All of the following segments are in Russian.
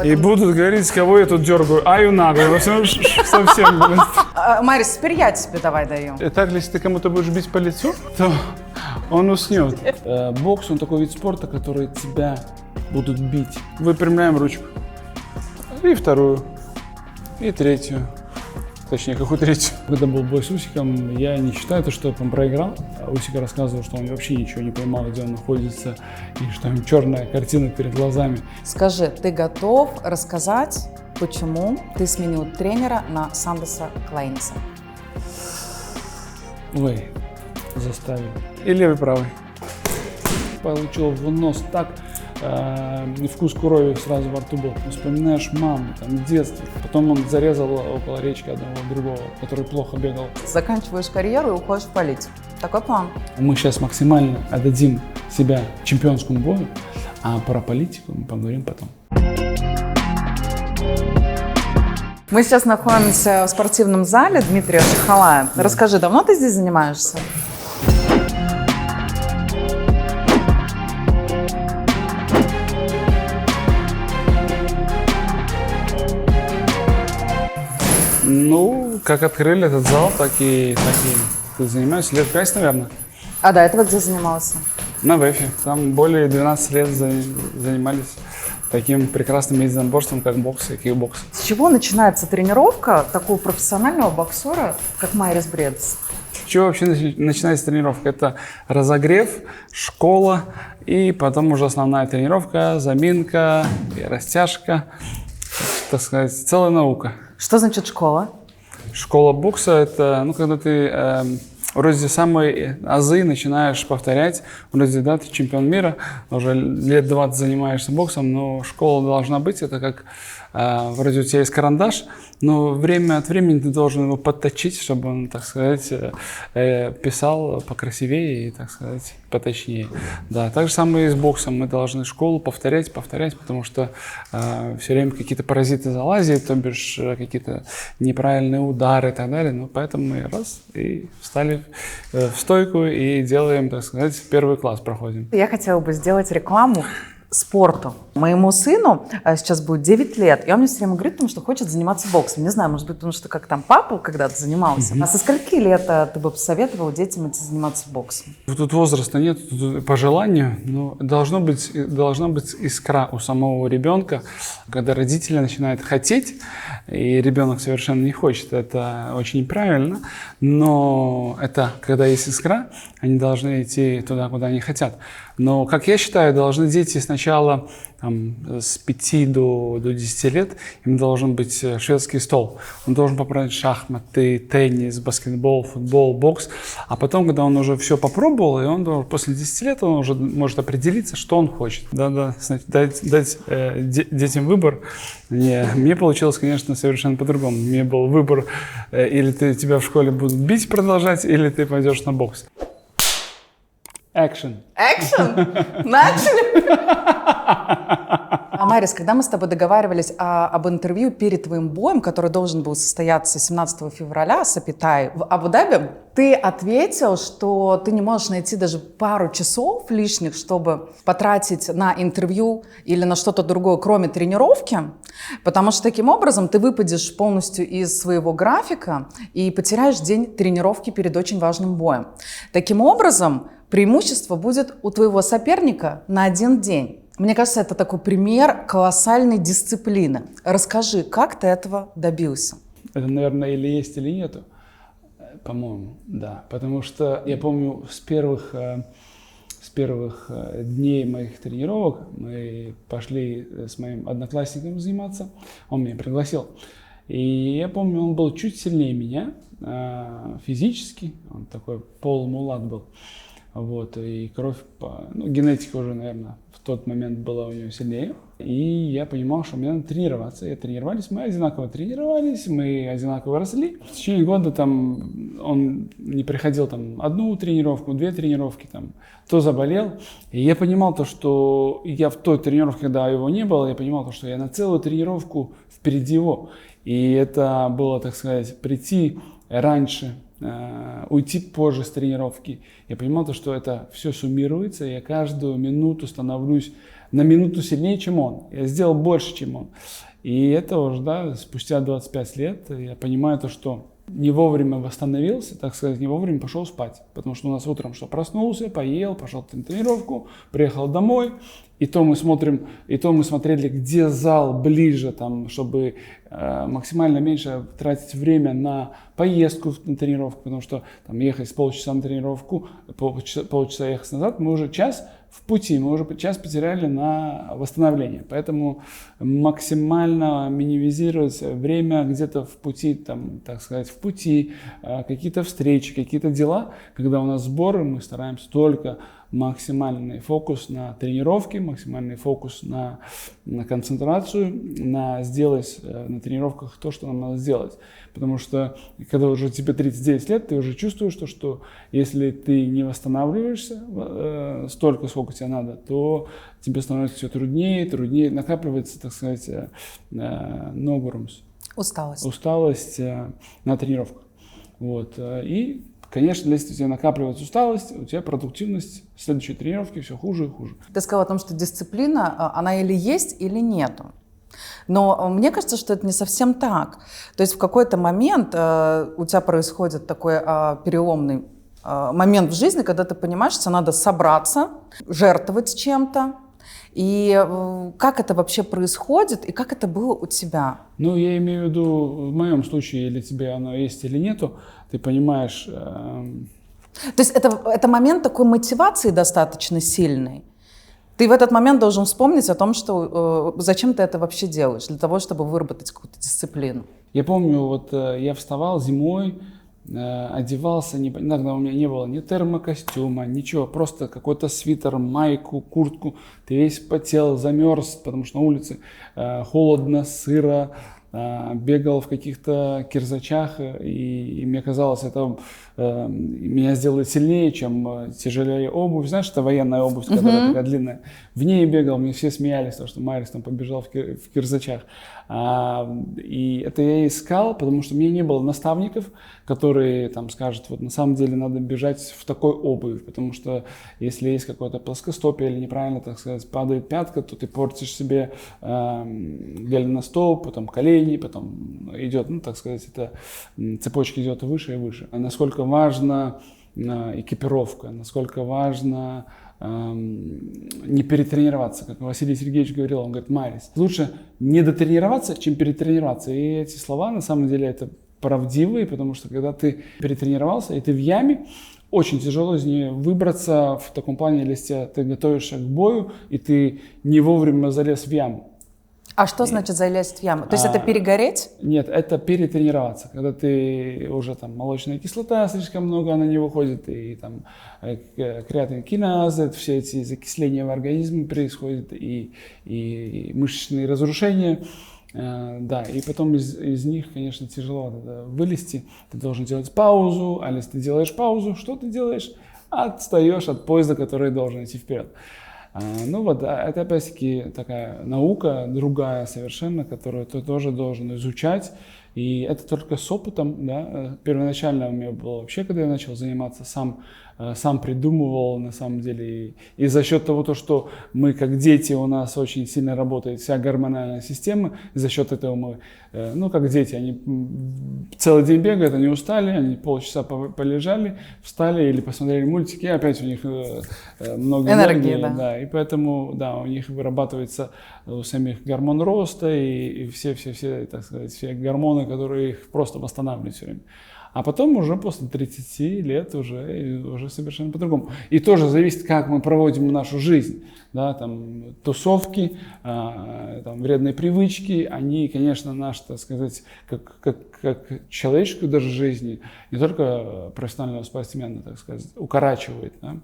И будут говорить, кого я тут дергаю. Аю нагло, совсем. Марис, теперь я тебе давай даю. Так, если ты кому-то будешь бить по лицу, то он уснет. Бокс, он такой вид спорта, который тебя будут бить. Выпрямляем ручку. И вторую. И третью. Точнее, какую третью? Когда был бой с Усиком, я не считаю, что он проиграл. Усик рассказывал, что он вообще ничего не понимал, где он находится, и что там черная картина перед глазами. Скажи, ты готов рассказать, почему ты сменил тренера на Сандоса Клайнса? Ой, заставил. И левый, правый. Получил в нос так, вкус крови сразу во рту был. Вспоминаешь маму, там, детство. Потом он зарезал около речки одного другого, который плохо бегал. Заканчиваешь карьеру и уходишь в политику. Такой план. Мы сейчас максимально отдадим себя чемпионскому бою, а про политику мы поговорим потом. Мы сейчас находимся в спортивном зале Дмитрия Шахалая. Расскажи, давно ты здесь занимаешься? Ну, как открыли этот зал, так и занимаюсь лет 5, наверное. А до этого где занимался? На ВЭФе. Там более 12 лет занимались таким прекрасным единоборством, как бокс и кикбокс. С чего начинается тренировка такого профессионального боксера, как Майрис Бредес? С чего вообще начинается тренировка? Это разогрев, школа и потом уже основная тренировка, заминка, и растяжка. Так сказать, целая наука. Что значит школа? Школа бокса – это, когда ты вроде самые азы начинаешь повторять. Вроде, да, ты чемпион мира, уже лет 20 занимаешься боксом, но школа должна быть. Это как, вроде у тебя есть карандаш, но время от времени ты должен его подточить, чтобы он, так сказать, писал покрасивее и, так сказать, поточнее. Да, так же самое и с боксом. Мы должны школу повторять, потому что все время какие-то паразиты залазят, то бишь какие-то неправильные удары и так далее. Ну, поэтому мы раз и встали в стойку и делаем, так сказать, первый класс проходим. Я хотела бы сделать рекламу спорту. Моему сыну сейчас будет 9 лет, и он мне все время говорит, что хочет заниматься боксом. Не знаю, может быть, потому что как там папа когда-то занимался. А со скольки лет ты бы посоветовал детям идти заниматься боксом? Тут возраста нет, тут по желанию, но должна быть искра у самого ребенка. Когда родители начинают хотеть, и ребенок совершенно не хочет, это очень неправильно, но это когда есть искра, они должны идти туда, куда они хотят. Но, как я считаю, должны дети сначала с 5 до 10 лет, им должен быть шведский стол. Он должен попробовать шахматы, теннис, баскетбол, футбол, бокс. А потом, когда он уже все попробовал, и он после 10 лет он уже может определиться, что он хочет. Дать детям выбор. Мне получилось, конечно, совершенно по-другому. У меня был выбор, или тебя в школе будут бить продолжать, или ты пойдешь на бокс. Экшен. Экшен? Начали? Марис, когда мы с тобой договаривались об интервью перед твоим боем, который должен был состояться 17 февраля с Апитай в Абу-Даби, ты ответил, что ты не можешь найти даже пару часов лишних, чтобы потратить на интервью или на что-то другое, кроме тренировки, потому что таким образом ты выпадешь полностью из своего графика и потеряешь день тренировки перед очень важным боем. Таким образом, преимущество будет у твоего соперника на 1 день. Мне кажется, это такой пример колоссальной дисциплины. Расскажи, как ты этого добился? Это, наверное, или есть, или нету. По-моему, да. Потому что я помню с первых дней моих тренировок мы пошли с моим одноклассником заниматься. Он меня пригласил. И я помню, он был чуть сильнее меня физически. Он такой полумулат был. Вот, и кровь, генетика уже, наверное, в тот момент была у него сильнее. И я понимал, что мне надо тренироваться. Мы одинаково тренировались, мы одинаково росли. В течение года он не приходил 1 тренировку, 2 тренировки, то заболел. И я понимал что я в той тренировке, когда его не было, я понимал что я на целую тренировку впереди его. И это было, так сказать, прийти раньше, уйти позже с тренировки. Я понимал что это все суммируется, я каждую минуту становлюсь на минуту сильнее, чем он. Я сделал больше, чем он. И это уже, да, спустя 25 лет я понимаю то, что не вовремя восстановился, так сказать, не вовремя пошел спать. Потому что у нас утром что, проснулся, поел, пошел на тренировку, приехал домой. И то мы смотрели, где зал ближе, там, чтобы максимально меньше тратить время на поездку на тренировку, потому что там, ехать с полчаса на тренировку, полчаса ехать назад, мы уже час в пути, мы уже час потеряли на восстановление. Поэтому максимально минимизировать время где-то в пути, там, так сказать, в пути, какие-то встречи, какие-то дела. Когда у нас сборы, мы стараемся только максимальный фокус на тренировки, максимальный фокус на концентрацию, на сделать на тренировках то, что нам надо сделать. Потому что когда уже тебе 39 лет, ты уже чувствуешь, что если ты не восстанавливаешься столько, сколько тебе надо, то тебе становится все труднее, накапливается, так сказать, усталость на тренировках. Вот. И конечно, если у тебя накапливается усталость, у тебя продуктивность в следующей тренировке все хуже и хуже. Ты сказал о том, что дисциплина, она или есть, или нету. Но мне кажется, что это не совсем так. То есть в какой-то момент у тебя происходит такой переломный момент в жизни, когда ты понимаешь, что надо собраться, жертвовать чем-то. И как это вообще происходит, и как это было у тебя? Ну, я имею в виду, в моем случае, или тебе оно есть или нету, ты понимаешь... То есть это момент такой мотивации достаточно сильный. Ты в этот момент должен вспомнить о том, что зачем ты это вообще делаешь, для того, чтобы выработать какую-то дисциплину. Я помню, вот я вставал зимой, одевался, иногда у меня не было ни термокостюма, ничего, просто какой-то свитер, майку, куртку, ты весь потел, замерз, потому что на улице холодно, сыро, бегал в каких-то кирзачах, и мне казалось, это меня сделает сильнее, чем тяжелее обувь. Знаешь, это военная обувь, которая такая длинная. В ней бегал, мне все смеялись, потому что Марис там побежал в кирзачах. И это я искал, потому что у меня не было наставников, которые там скажут, вот на самом деле надо бежать в такой обуви, потому что если есть какое-то плоскостопие или неправильно, так сказать, падает пятка, то ты портишь себе голеностоп, потом колени, потом идет, ну, так сказать, эта цепочка идет выше и выше. Насколько важна экипировка, насколько важно не перетренироваться, как Василий Сергеевич говорил, он говорит, Марис, лучше не дотренироваться, чем перетренироваться. И эти слова, на самом деле, это правдивые, потому что когда ты перетренировался, и ты в яме, очень тяжело из нее выбраться в таком плане, если ты готовишься к бою, и ты не вовремя залез в яму. А что значит залезть в яму? То есть это перегореть? Нет, это перетренироваться. Когда ты уже там молочная кислота слишком много на него выходит, и там креатинкиназы, все эти закисления в организме происходят, и мышечные разрушения. Да, и потом из них, конечно, тяжело вылезти. Ты должен делать паузу, а если ты делаешь паузу, что ты делаешь? Отстаешь от поезда, который должен идти вперед. Ну вот, это опять-таки такая наука другая совершенно, которую ты тоже должен изучать. И это только с опытом, да. Первоначально у меня было вообще, когда я начал заниматься, сам придумывал, на самом деле. И за счет того, что мы как дети, у нас очень сильно работает вся гормональная система, и за счет этого мы, ну как дети, они целый день бегают, они устали, они полчаса полежали, встали или посмотрели мультики, и опять у них много энергии. Да. И поэтому, да, у них вырабатывается у самих гормон роста и все, так сказать, все гормоны, которые их просто восстанавливают все время. А потом уже после 30 лет уже совершенно по-другому. И тоже зависит, как мы проводим нашу жизнь. Да, там, тусовки, там, вредные привычки, они, конечно, нашу, так сказать, как человеческую даже жизнь, не только профессионального спортсмена, так сказать, укорачивает. Да?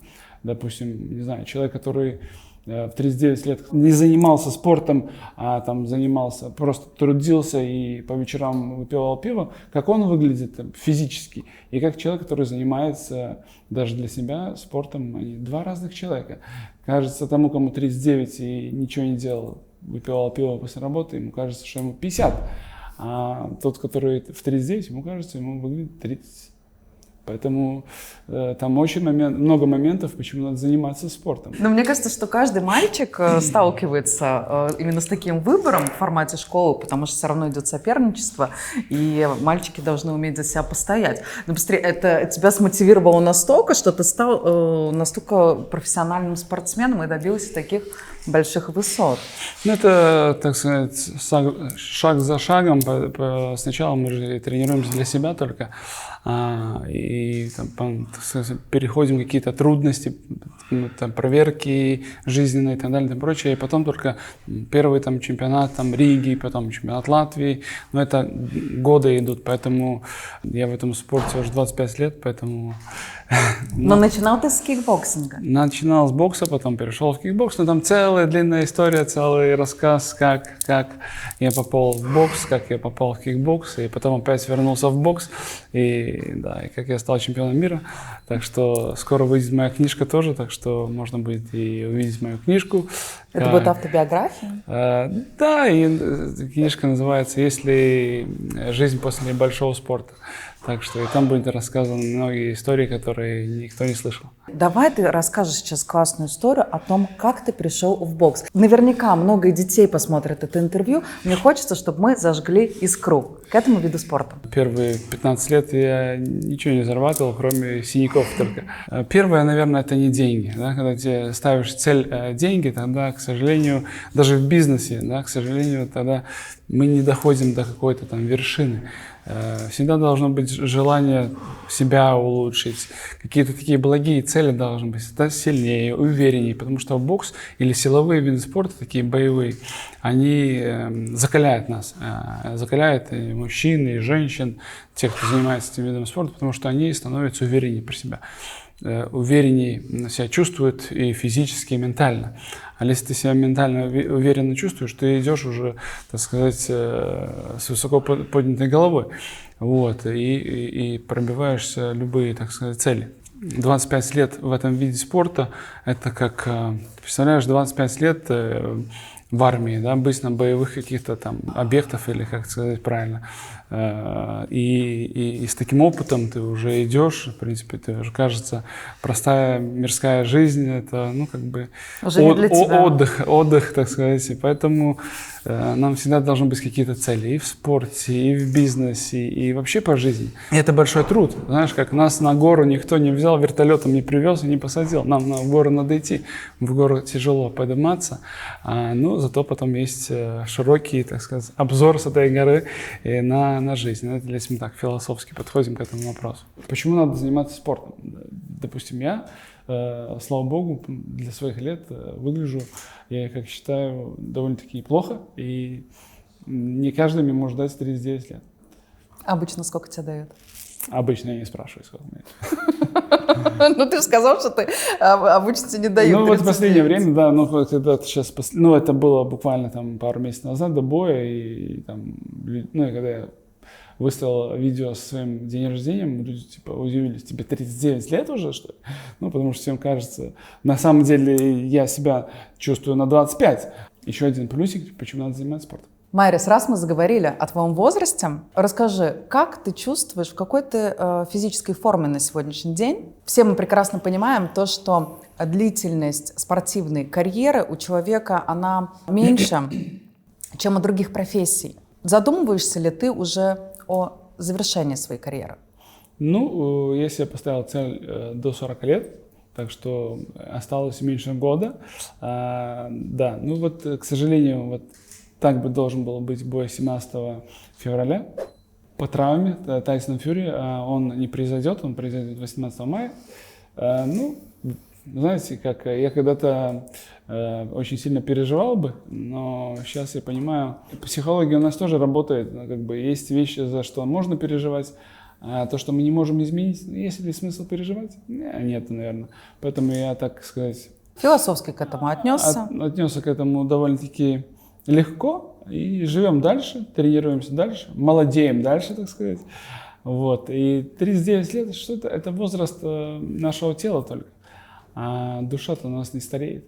Допустим, не знаю, человек, который в 39 лет не занимался спортом, а там занимался, просто трудился и по вечерам выпивал пиво, как он выглядит там, физически, и как человек, который занимается даже для себя спортом, они два разных человека. Кажется, тому, кому 39 и ничего не делал, выпивал пиво после работы, ему кажется, что ему 50, а тот, который в 39, ему кажется, ему выглядит 30. Поэтому там очень много моментов, почему надо заниматься спортом. Но мне кажется, что каждый мальчик сталкивается именно с таким выбором в формате школы, потому что все равно идет соперничество, и мальчики должны уметь за себя постоять. Но посмотри, это тебя смотивировало настолько, что ты стал настолько профессиональным спортсменом и добился таких больших высот. Ну, это, так сказать, шаг за шагом. Сначала мы же тренируемся для себя только, и там, так сказать, переходим какие-то трудности, там, проверки жизненные и так далее и прочее. И потом только первый там, чемпионат там, Риги, потом чемпионат Латвии. Но это годы идут, поэтому я в этом спорте уже 25 лет, поэтому... Но начинал ты с кикбоксинга? Начинал с бокса, потом перешел в кикбокс, но там целая длинная история, целый рассказ, как я попал в бокс, как я попал в кикбокс, и потом опять вернулся в бокс, и как я стал чемпионом мира. Так что скоро выйдет моя книжка тоже, так что можно будет и увидеть мою книжку. Это будет автобиография? Да, и книжка называется «Если жизнь после большого спорта». Так что и там будут рассказаны многие истории, которые никто не слышал. Давай ты расскажешь сейчас классную историю о том, как ты пришел в бокс. Наверняка много детей посмотрят это интервью. Мне хочется, чтобы мы зажгли искру к этому виду спорта. Первые 15 лет я ничего не зарабатывал, кроме синяков только. Первое, наверное, это не деньги. Да? Когда тебе ставишь цель деньги, тогда, к сожалению, даже в бизнесе, да, к сожалению, тогда мы не доходим до какой-то там вершины. Всегда должно быть желание себя улучшить. Какие-то такие благие цели должны быть. Всегда сильнее, увереннее. Потому что бокс или силовые виды спорта, такие боевые, они закаляют нас. Закаляют и мужчин, и женщин, тех, кто занимается этим видом спорта, потому что они становятся увереннее про себя. Увереннее себя чувствуют и физически, и ментально. А если ты себя ментально уверенно чувствуешь, ты идешь уже, так сказать, с высоко поднятой головой, вот, и пробиваешься любые, так сказать, цели. 25 лет в этом виде спорта, это как, представляешь, 25 лет в армии, да, быть на боевых каких-то там объектах, или как сказать правильно. И с таким опытом ты уже идешь, в принципе, ты уже, кажется, простая мирская жизнь, это, ну, как бы отдых, так сказать. И поэтому нам всегда должны быть какие-то цели и в спорте, и в бизнесе, и вообще по жизни. И это большой труд. Знаешь, как нас на гору никто не взял, вертолетом не привез и не посадил. Нам на гору надо идти. В гору тяжело подниматься, но зато потом есть широкий, так сказать, обзор с этой горы на жизнь. Это если мы так философски подходим к этому вопросу. Почему надо заниматься спортом? Допустим, я, слава богу, для своих лет выгляжу, я, как считаю, довольно-таки плохо, и не каждый мне может дать 39 лет. Обычно сколько тебе дают? Обычно я не спрашиваю, сколько мне. Ну, ты же сказал, что ты обычно тебе не дают. Ну, вот в последнее время, да, ну, когда сейчас, ну, это было буквально там пару месяцев назад до боя, и там, ну, и когда я выставил видео со своим день рождения, люди типа удивились: тебе 39 лет уже, что ли? Ну, потому что всем кажется, на самом деле я себя чувствую на 25. Еще один плюсик, почему надо заниматься спортом. Майрис, раз мы заговорили о твоем возрасте, расскажи, как ты чувствуешь, в какой ты физической форме на сегодняшний день? Все мы прекрасно понимаем то, что длительность спортивной карьеры у человека, она меньше, чем у других профессий. Задумываешься ли ты уже о завершении своей карьеры? Ну, я себе поставил цель до 40 лет, так что осталось меньше года. Да, ну вот, к сожалению, вот так бы должен был быть бой 17 февраля. По травме Тайсон Фьюри он не произойдет, он произойдет 18 мая. Ну, знаете, как я когда-то очень сильно переживал бы, но сейчас я понимаю, психология у нас тоже работает, как бы есть вещи, за что можно переживать, а то, что мы не можем изменить, есть ли смысл переживать? Нет, наверное. Поэтому я, так сказать, философски к этому отнесся. Отнесся к этому довольно-таки легко, и живем дальше, тренируемся дальше, молодеем дальше, так сказать. Вот. И 39 лет, что это возраст нашего тела только, а душа-то у нас не стареет.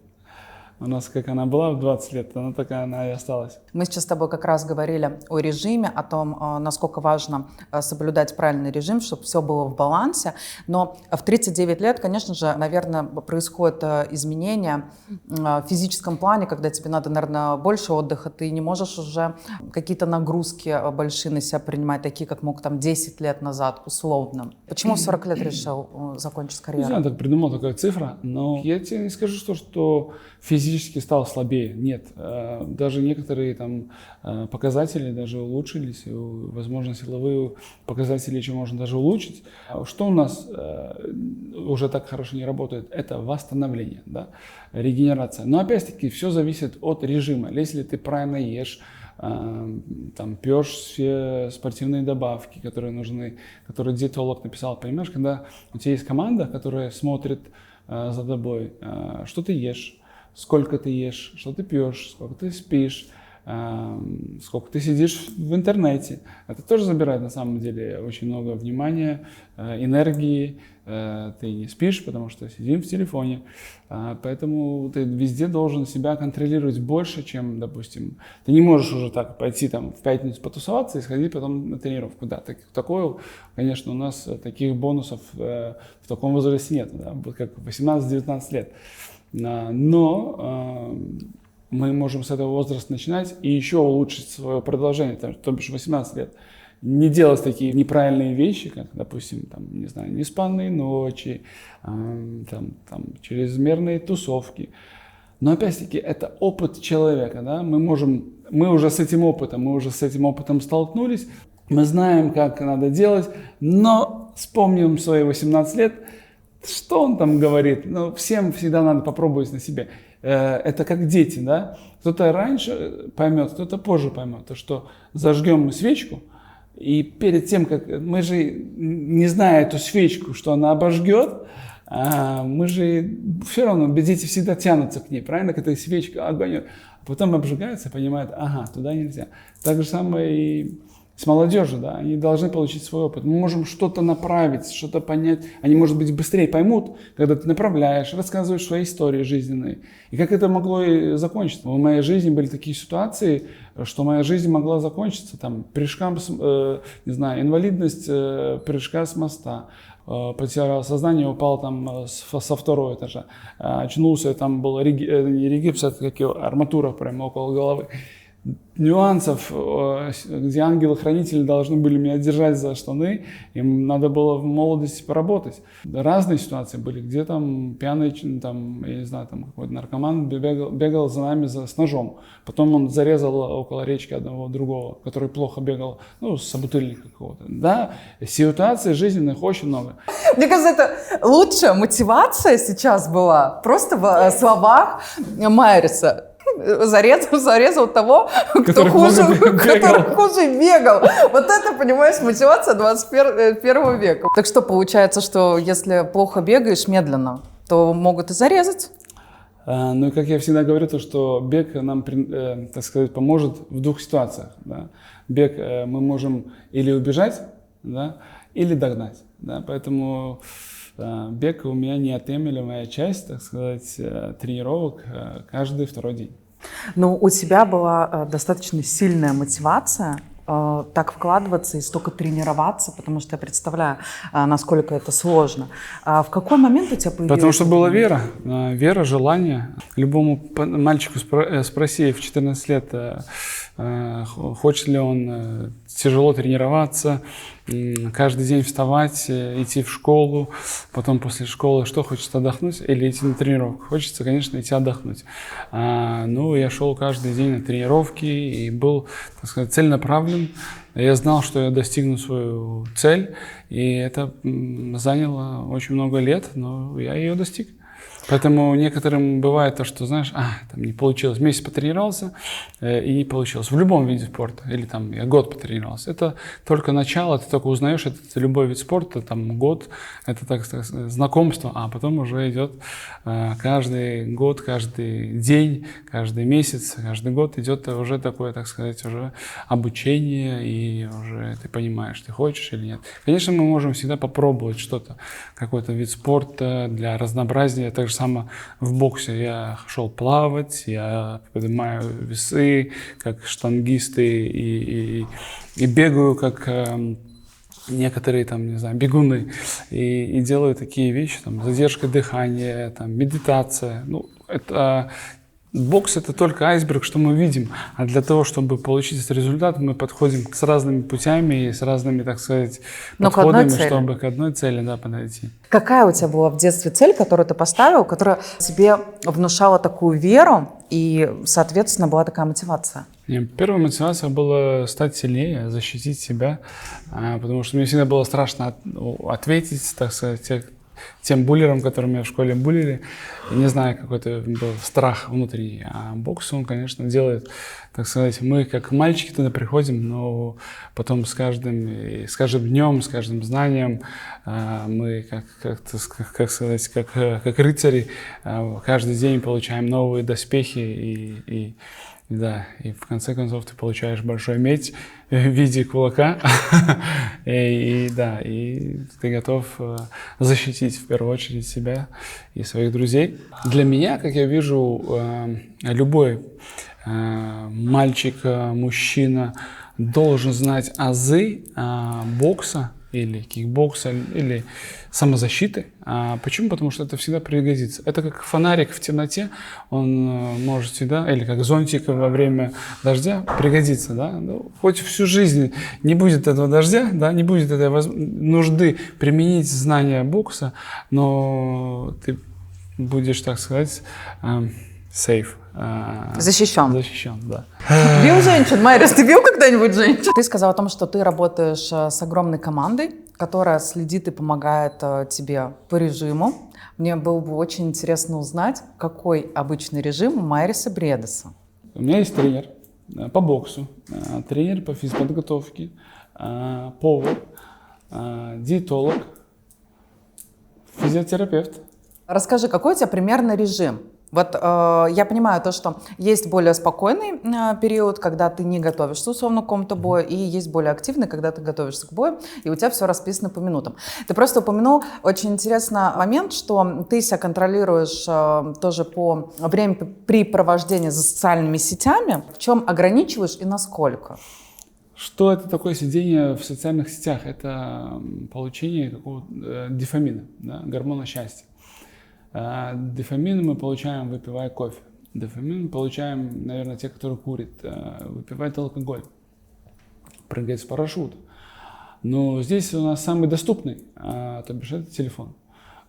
У нас как она была в 20 лет, она такая она и осталась. Мы сейчас с тобой как раз говорили о режиме, о том, насколько важно соблюдать правильный режим, чтобы все было в балансе. Но в 39 лет, конечно же, наверное, происходят изменения в физическом плане, когда тебе надо, наверное, больше отдыха. Ты не можешь уже какие-то нагрузки большие на себя принимать, такие, как мог там 10 лет назад, условно. Почему в 40 лет решил закончить карьеру? Не знаю, так придумал такая цифра, но я тебе не скажу, что физически стал слабее. Нет, даже некоторые там показатели даже улучшились, и, возможно, силовые показатели еще можно даже улучшить. Что у нас уже так хорошо не работает? Это восстановление, да? Регенерация. Но опять-таки все зависит от режима. Если ты правильно ешь, там пьешь все спортивные добавки, которые нужны, которые диетолог написал, понимаешь, когда у тебя есть команда, которая смотрит за тобой, что ты ешь, сколько ты ешь, что ты пьешь, сколько ты спишь, сколько ты сидишь в интернете. Это тоже забирает на самом деле очень много внимания, энергии. Ты не спишь, потому что сидим в телефоне. Поэтому ты везде должен себя контролировать больше, чем, допустим, ты не можешь уже так пойти там в пятницу потусоваться и сходить потом на тренировку. Да, такое, конечно, у нас таких бонусов в таком возрасте нет, да, как 18-19 лет. Но мы можем с этого возраста начинать и еще улучшить свое продолжение, то бишь 18 лет. Не делать такие неправильные вещи, как, допустим, там, не знаю, неспанные ночи, там, чрезмерные тусовки. Но опять-таки это опыт человека, да? Мы уже с этим опытом столкнулись, мы знаем, как надо делать, но вспомним свои 18 лет, что он там говорит, ну, всем всегда надо попробовать на себе. Это как дети, да? Кто-то раньше поймет, кто-то позже поймет, то, что зажгем мы свечку, и перед тем, как мы же, не зная эту свечку, что она обожгет, мы же все равно, дети всегда тянутся к ней, правильно, к этой свечке, огонь, а потом обжигаются и понимают, ага, туда нельзя. Так же самое и с молодежью, да, они должны получить свой опыт. Мы можем что-то направить, что-то понять. Они, может быть, быстрее поймут, когда ты направляешь, рассказываешь свои истории жизненные. И как это могло и закончиться. В моей жизни были такие ситуации, что моя жизнь могла закончиться там прыжком, не знаю, инвалидность прыжка с моста. Потерял сознание, упал там со второго этажа. Очнулся, там был не регипс, а арматура прямо около головы. Нюансов, где ангелы-хранители должны были меня держать за штаны, им надо было в молодости поработать. Разные ситуации были, где там пьяный, там, я не знаю, там какой-то наркоман бегал за нами с ножом. Потом он зарезал около речки одного другого, который плохо бегал, ну, собутыльника какого-то. Да, ситуаций жизненных очень много. Мне кажется, это лучшая мотивация сейчас была просто в словах Майерса. Зарезал того, кто хуже бегал. Вот это, понимаешь, мотивация 21 века. Так что получается, что если плохо бегаешь медленно, то могут и зарезать? Ну и как я всегда говорю, то, что бег нам, так сказать, поможет в двух ситуациях. Да? Бег мы можем или убежать, да, или догнать. Да? Поэтому бег у меня неотъемлемая часть, так сказать, тренировок каждый второй день. Но у тебя была достаточно сильная мотивация так вкладываться и столько тренироваться, потому что я представляю, насколько это сложно. В какой момент у тебя появилась? Потому что была вера, желание. Любому мальчику спроси в 14 лет, хочет ли он тяжело тренироваться, каждый день вставать, идти в школу, потом после школы что, хочется отдохнуть или идти на тренировку? Хочется, конечно, идти отдохнуть. Ну, я шел каждый день на тренировки и был, так сказать, целенаправлен. Я знал, что я достигну свою цель, и это заняло очень много лет, но я ее достиг. Поэтому некоторым бывает то, что, знаешь, там не получилось, месяц потренировался и не получилось. В любом виде спорта, или там я год потренировался. Это только начало, ты только узнаешь, это любой вид спорта, там год, это так сказать, знакомство, а потом уже идет каждый год, каждый день, каждый месяц, каждый год идет уже такое, так сказать, уже обучение, и уже ты понимаешь, ты хочешь или нет. Конечно, мы можем всегда попробовать что-то, какой-то вид спорта для разнообразия, так же самое в боксе. Я шел плавать, я поднимаю весы, как штангисты, и бегаю, как некоторые там, не знаю, бегуны, и делаю такие вещи, там, задержка дыхания, там, медитация. Ну, это бокс — это только айсберг, что мы видим, а для того, чтобы получить этот результат, мы подходим с разными путями и с разными, так сказать, подходами, чтобы к одной цели, да, подойти. Какая у тебя была в детстве цель, которую ты поставил, которая тебе внушала такую веру и, соответственно, была такая мотивация? Первая мотивация была стать сильнее, защитить себя, потому что мне всегда было страшно ответить, так сказать, тем буллерам, которые меня в школе буллили. И не знаю, какой-то был страх внутренний. А бокс, он, конечно, делает, так сказать, мы как мальчики туда приходим, но потом с каждым днем, с каждым знанием мы, как сказать, как рыцари, каждый день получаем новые доспехи да, и в конце концов ты получаешь большой меч в виде кулака, и ты готов защитить в первую очередь себя и своих друзей. Для меня, как я вижу, любой мальчик, мужчина должен знать азы бокса или кикбокса, или самозащиты. Почему? Потому что это всегда пригодится. Это как фонарик в темноте, он может всегда, или как зонтик во время дождя, пригодится. Да? Ну, хоть всю жизнь не будет этого дождя, да, не будет этой нужды применить знания бокса, но ты будешь, так сказать, safe. Защищен. Защищен, да. Бил женщин? Майрис, ты бил когда-нибудь женщин? Ты сказал о том, что ты работаешь с огромной командой, которая следит и помогает тебе по режиму. Мне было бы очень интересно узнать, какой обычный режим у Майриса Бредеса. У меня есть тренер по боксу, тренер по физподготовке, повар, диетолог, физиотерапевт. Расскажи, какой у тебя примерный режим? Вот я понимаю то, что есть более спокойный период, когда ты не готовишься условно к какому-то бою, и есть более активный, когда ты готовишься к бою, и у тебя все расписано по минутам. Ты просто упомянул очень интересный момент, что ты себя контролируешь тоже по времяпрепровождения за социальными сетями. В чем ограничиваешь и насколько? Что это такое сидение в социальных сетях? Это получение какого-то дофамина, да, гормона счастья. Дофамин мы получаем, выпивая кофе. Дофамин мы получаем, наверное, те, которые курят, выпивают алкоголь, прыгают с парашюта. Но здесь у нас самый доступный, то бишь это телефон,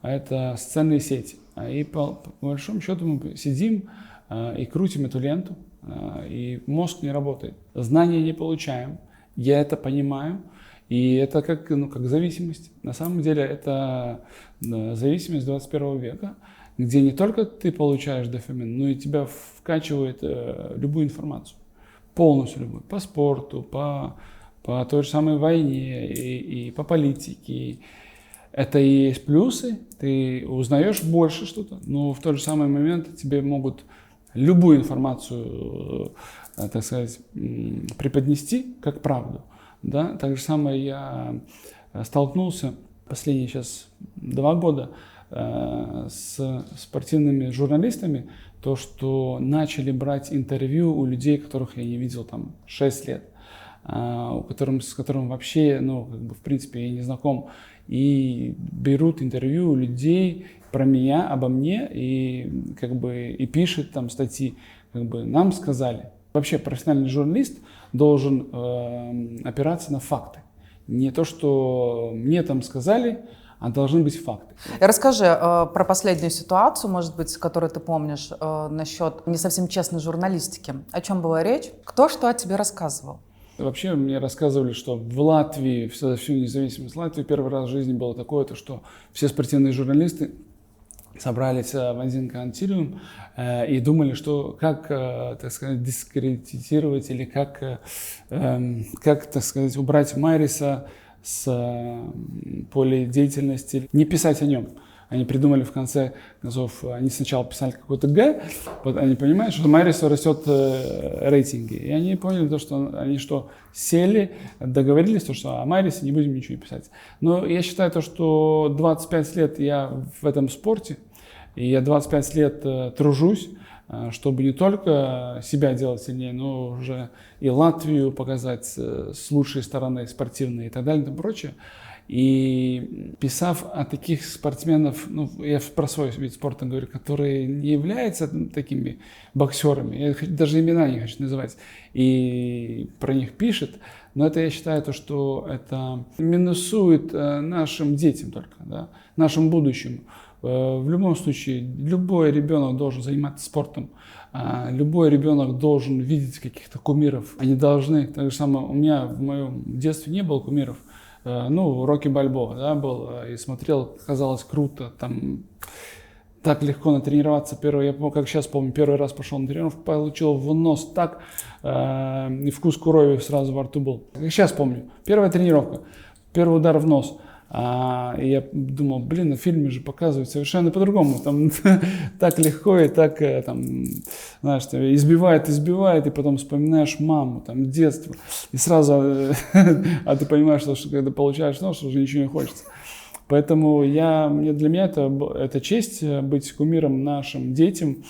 это социальные сети. И по большому счету мы сидим и крутим эту ленту, и мозг не работает. Знания не получаем, я это понимаю. И это как зависимость. На самом деле это зависимость 21 века, где не только ты получаешь дофамин, но и тебя вкачивает любую информацию. Полностью любую. По спорту, по той же самой войне и по политике. Это и есть плюсы, ты узнаешь больше что-то, но в тот же самый момент тебе могут любую информацию, так сказать, преподнести как правду. Да, так же самое я столкнулся последние сейчас 2 года с спортивными журналистами, то, что начали брать интервью у людей, которых я не видел там 6 лет, с которым вообще, в принципе, я не знаком, и берут интервью у людей про меня, обо мне, и пишут там статьи, нам сказали. Вообще профессиональный журналист должен опираться на факты. Не то, что мне там сказали, а должны быть факты. Расскажи про последнюю ситуацию, может быть, которую ты помнишь, насчет не совсем честной журналистики. О чем была речь? Кто что о тебе рассказывал? Вообще мне рассказывали, что в Латвии, всю независимость Латвии, первый раз в жизни было такое, что все спортивные журналисты собрались в один консилиум и думали, что как, так сказать, дискредитировать или как, так сказать, убрать Майриса с поля деятельности, не писать о нем. Они придумали в конце концов, они сначала писали какой-то Г, вот они понимают, что Майрису растет рейтинги. И они поняли, что они сели, договорились, что о Майрисе не будем ничего писать. Но я считаю, что 25 лет я в этом спорте, И я 25 лет тружусь, чтобы не только себя делать сильнее, но уже и Латвию показать с лучшей стороны спортивной и так далее и тому прочее. И писав о таких спортсменов, ну, я про свой вид спорта говорю, которые не являются такими боксерами, я даже имена не хочу называть, и про них пишет, но это я считаю, то, что это минусует нашим детям только, да, нашему будущему. В любом случае, любой ребенок должен заниматься спортом, любой ребенок должен видеть каких-то кумиров. Они должны, так же самое, у меня в моем детстве не было кумиров. Ну, Рокки Бальбоа, да, был, и смотрел, казалось круто, там так легко натренироваться. Я помню, как сейчас помню, первый раз пошел на тренировку, получил в нос так, и вкус крови сразу во рту был. Как сейчас помню, первая тренировка, первый удар в нос. И я думал, блин, на фильме же показывают совершенно по-другому. Там так легко и так, там, знаешь, избивает, и потом вспоминаешь маму, там, детство. И сразу, а ты понимаешь, что когда получаешь нож, уже ничего не хочется. Поэтому для меня это честь быть кумиром нашим детям,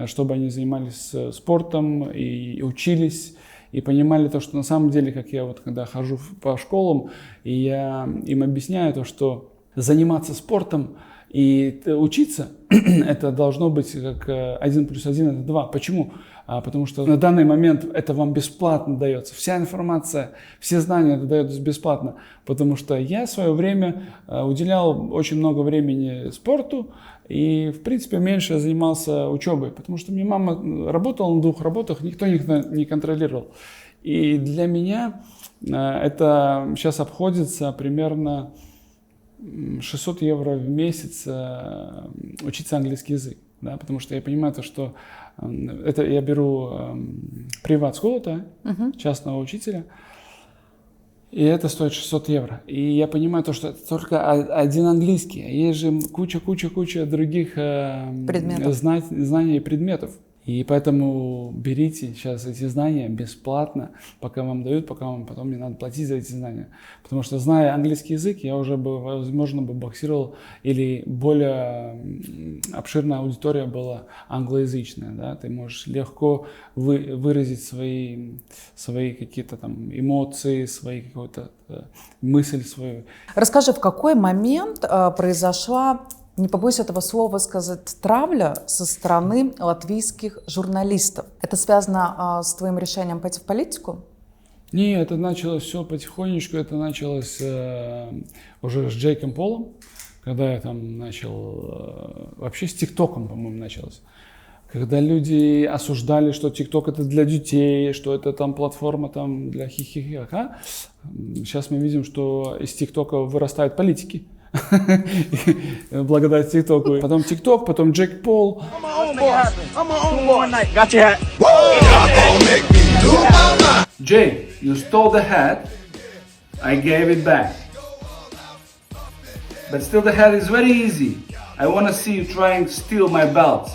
чтобы они занимались спортом и учились. И понимали то, что на самом деле, как я вот когда хожу по школам, и я им объясняю то, что заниматься спортом и учиться, это должно быть как 1 + 1 это 2. Почему? Потому что на данный момент это вам бесплатно дается. Вся информация, все знания это дается бесплатно. Потому что я в свое время уделял очень много времени спорту, и, в принципе, меньше я занимался учебой, потому что мне мама работала на 2 работах, никто не контролировал. И для меня это сейчас обходится примерно 600 евро в месяц учиться английский язык. Да, потому что я понимаю, что это я беру приват-школу, частного учителя, и это стоит 600 евро. И я понимаю, что это только один английский, а есть же куча других знаний и предметов. И поэтому берите сейчас эти знания бесплатно, пока вам дают, пока вам потом не надо платить за эти знания. Потому что, зная английский язык, я уже бы, возможно, боксировал, или более обширная аудитория была англоязычная. Да? Ты можешь легко выразить свои какие-то там эмоции, свои какую-то мысль свою. Расскажи, в какой момент произошла, не побоюсь этого слова сказать, травля со стороны латвийских журналистов? Это связано с твоим решением пойти в политику? Нет, это началось все потихонечку, это началось уже с Джейком Полом, когда я там начал, вообще с ТикТоком, по-моему, началось. Когда люди осуждали, что ТикТок это для детей, что это там платформа там для хихихаха. Сейчас мы видим, что из ТикТока вырастают политики. Благодаря ТикТоку. Потом ТикТок, потом Джейк Пол. Jay, you stole the hat. I gave it back. But still the hat is very easy. I want to see you trying to steal my belt.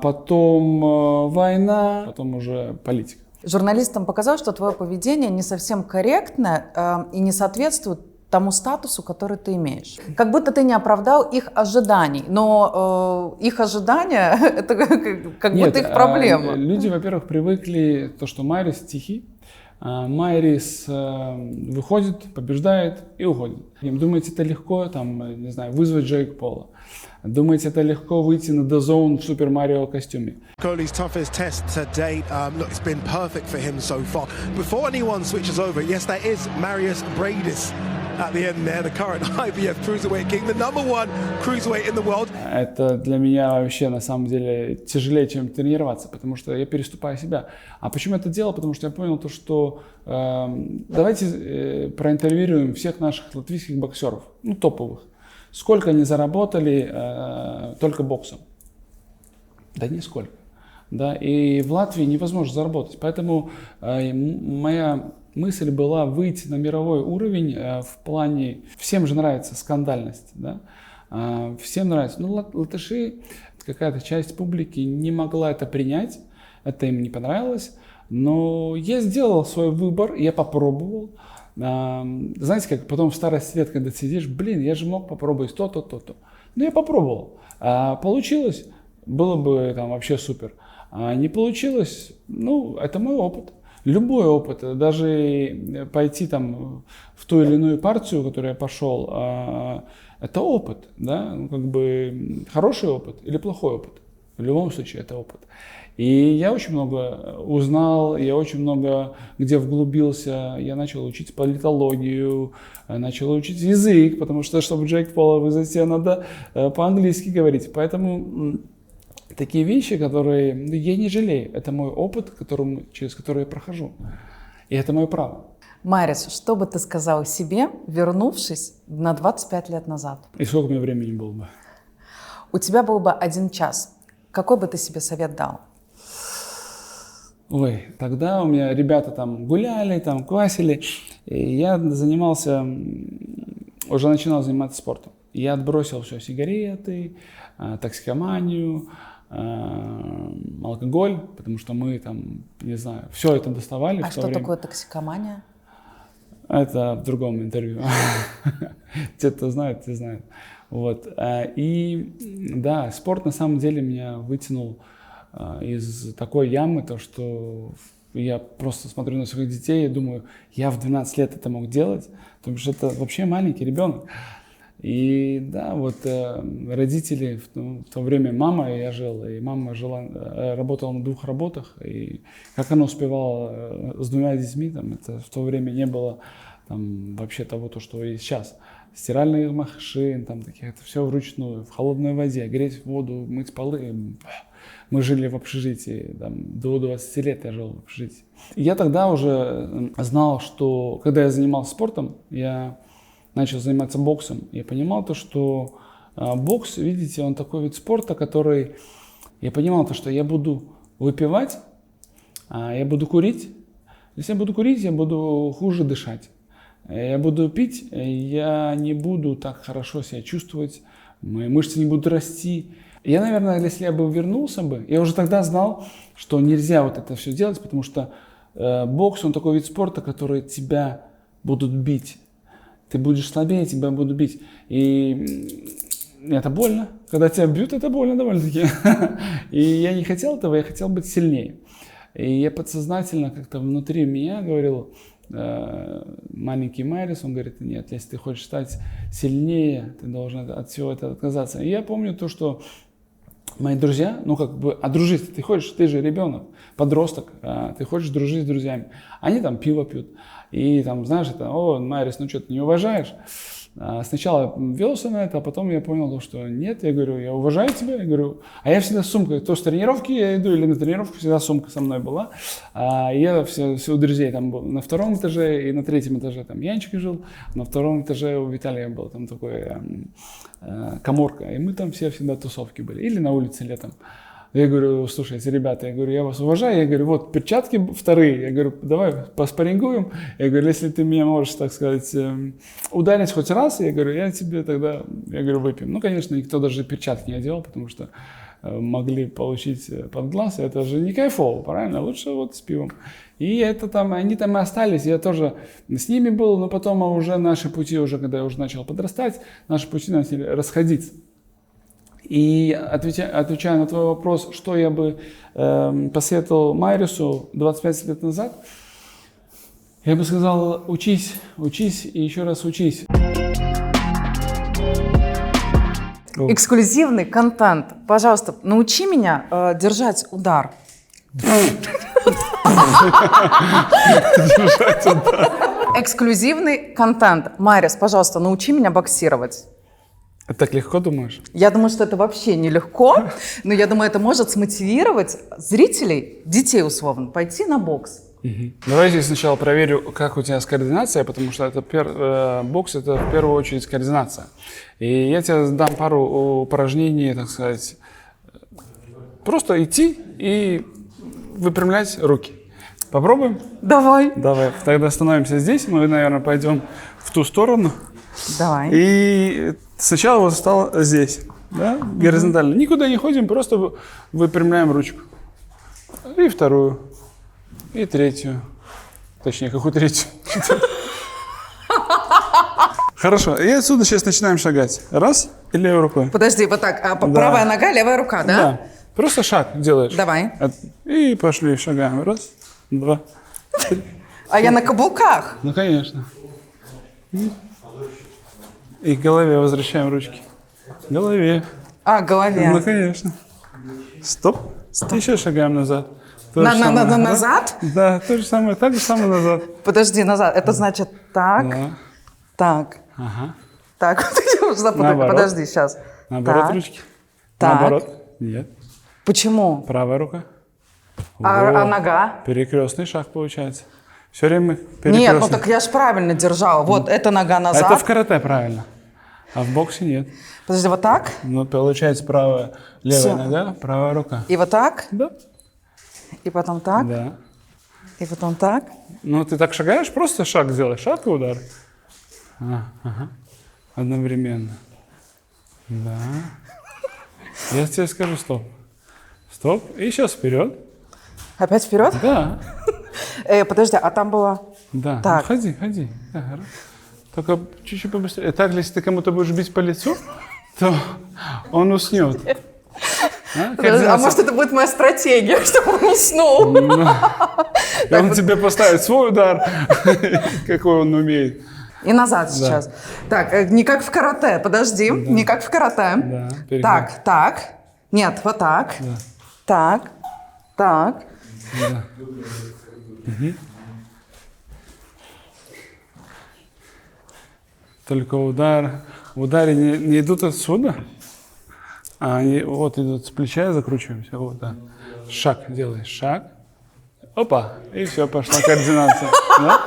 Потом война, потом уже политика. Журналистам показалось, что твое поведение не совсем корректно и не соответствует тому статусу, который ты имеешь. Как будто ты не оправдал их ожиданий, но их ожидания — это как будто их проблема. Люди, во-первых, привыкли то, что Майрис тихий. Майрис выходит, побеждает и уходит. Думаете, это легко, там, не знаю, вызвать Джейк Пола? Думаете, это легко выйти на The Zone в Супер Марио костюме? Kohli's toughest test to date. Look, it's been perfect for him so far. Before anyone switches over, yes, that is Marius Bradis at the end there, the current IBF Cruiserweight King, the #1 Cruiserweight in the world. Это для меня вообще на самом деле тяжелее, чем тренироваться, потому что я переступаю себя. А почему я это делал? Потому что я понял то, что давайте проинтервьюируем всех наших латвийских боксеров, ну топовых. Сколько они заработали только боксом? Да нисколько. Да? И в Латвии невозможно заработать. Поэтому моя мысль была выйти на мировой уровень в плане... Всем же нравится скандальность. Да? Всем нравится. Ну, латыши, какая-то часть публики не могла это принять. Это им не понравилось. Но я сделал свой выбор, я попробовал. Знаете, как потом в старости лет, когда сидишь, блин, я же мог попробовать то-то. Ну, я попробовал. Получилось, было бы там вообще супер. А не получилось, ну, это мой опыт. Любой опыт, даже пойти там в ту или иную партию, в которую я пошел, это опыт, да, ну, как бы хороший опыт или плохой опыт. В любом случае это опыт. И я очень много узнал, я очень много где вглубился, я начал учить политологию, начал учить язык, потому что, чтобы Джейк Пола вызвать, тебе надо по-английски говорить. Поэтому такие вещи, которые я не жалею, это мой опыт, через который я прохожу. И это мое право. Марис, что бы ты сказал себе, вернувшись на 25 лет назад? И сколько у меня времени было бы? У тебя был бы 1 час. Какой бы ты себе совет дал? Ой, тогда у меня ребята там гуляли, там квасили, и я уже начинал заниматься спортом. Я отбросил все, сигареты, токсикоманию, алкоголь, потому что мы там, не знаю, все это доставали. А что такое токсикомания? Это в другом интервью. Те, кто знает, те знают. Вот. И да, спорт на самом деле меня вытянул из такой ямы, то что я просто смотрю на своих детей и думаю, я в 12 лет это мог делать, потому что это вообще маленький ребенок. И да, вот родители, в то время мама, я жил, и мама работала на 2 работах, и как она успевала с 2 детьми, там, это в то время не было там, вообще того, что есть сейчас. Стиральных машин, там, таких, это все вручную, в холодной воде, греть воду, мыть полы. Мы жили в общежитии, там, до 20 лет я жил в общежитии. И я тогда уже знал, что когда я занимался спортом, я начал заниматься боксом. Я понимал то, что бокс, видите, он такой вид спорта, который... Я понимал то, что я буду выпивать, я буду курить. Если я буду курить, я буду хуже дышать. Я буду пить, я не буду так хорошо себя чувствовать, мои мышцы не будут расти. Я, наверное, если я бы вернулся бы, я уже тогда знал, что нельзя вот это все делать, потому что бокс, он такой вид спорта, который тебя будут бить. Ты будешь слабее, тебя будут бить. И это больно. Когда тебя бьют, это больно довольно-таки. И я не хотел этого, я хотел быть сильнее. И я подсознательно как-то внутри меня говорил, маленький Марис, он говорит, нет, если ты хочешь стать сильнее, ты должен от всего этого отказаться. И я помню то, что мои друзья, ну как бы, а дружить ты хочешь, ты же ребенок, подросток, ты хочешь дружить с друзьями. Они там пиво пьют. И там, знаешь, это, о, Марис, ну что, ты не уважаешь? Сначала велся на это, а потом я понял, что нет, я говорю, я уважаю тебя, я говорю, а я всегда с сумкой, то с тренировки я иду или на тренировку, всегда сумка со мной была. Я все у друзей там был на 2 этаже и на 3 этаже, там Янчик жил, на 2 этаже у Виталия был там такой каморка, и мы там все всегда тусовки были, или на улице летом. Я говорю, слушайте, ребята, я говорю, я вас уважаю, я говорю, вот перчатки 2, я говорю, давай поспаррингуем, я говорю, если ты меня можешь, так сказать, ударить хоть раз, я говорю, я тебе тогда, я говорю, выпьем. Ну, конечно, никто даже перчатки не одевал, потому что могли получить под глаз, это же не кайфово, правильно, лучше вот с пивом. И это там, они там и остались, я тоже с ними был, но потом уже наши пути, уже когда я уже начал подрастать, наши пути начали расходиться. И отвечая на твой вопрос, что я бы посоветовал Марису 25 лет назад, я бы сказал, учись, учись и еще раз учись. Эксклюзивный контент. Пожалуйста, научи меня держать удар. Эксклюзивный контент. Марис, пожалуйста, научи меня боксировать. Так легко думаешь? Я думаю, что это вообще нелегко, но я думаю, это может смотивировать зрителей, детей условно, пойти на бокс. Давайте сначала проверю, как у тебя с координацией, потому что это бокс — это в первую очередь координация. И я тебе дам пару упражнений, так сказать, просто идти и выпрямлять руки. Попробуем? Давай. Давай. Тогда становимся здесь, мы, наверное, пойдем в ту сторону. Давай. И сначала вот стало здесь, да, горизонтально. Никуда не ходим, просто выпрямляем ручку. И 2, и 3. Точнее, какую 3? Хорошо, и отсюда сейчас начинаем шагать. 1, и левой рукой. Подожди, вот так. Да. Правая нога, левая рука, да? Да. Просто шаг делаешь. Давай. И пошли, шагаем. Раз, два, три. А я на каблуках. Ну, конечно. И к голове возвращаем ручки. К голове. А, к голове. Ну, конечно. Стоп. Еще шагаем назад. То же самое. Назад? Да, то же самое, так же самое назад. Подожди, назад. Это значит так, Да. так, Ага. так. Я уже запутала. Наоборот. Подожди, сейчас. Наоборот Так. ручки. Так. Наоборот. Нет. Почему? Правая рука. А Во. нога? Перекрестный шаг получается. Все время перекрестный. Нет, ну так я ж правильно держала. Вот, эта нога назад. Это в карате правильно. А в боксе нет. Подожди, вот так? Ну, получается правая, левая Всё. нога, правая рука. И вот так? Да. И потом так? Да. И потом так? Ну, ты так шагаешь, просто шаг делаешь. Шаг и удар. Ага. Одновременно. Да. Я тебе скажу стоп. Стоп. И сейчас вперед. Опять вперед? Да. Подожди, а там было... Да. Так. Ну, ходи. Ага. Только чуть-чуть побыстрее. Так, если ты кому-то будешь бить по лицу, то он уснет. А может, это будет моя стратегия, чтобы он уснул? И он тебе поставит свой удар, какой он умеет. И назад сейчас. Так, не как в карате, подожди. Не как в карате. Да, переход. Так. Нет, вот так. Так. Только удар. Удары не идут отсюда, а они вот идут с плеча, закручиваемся. Вот, да. Шаг делаешь, шаг. Опа, и все, пошла координация. Да?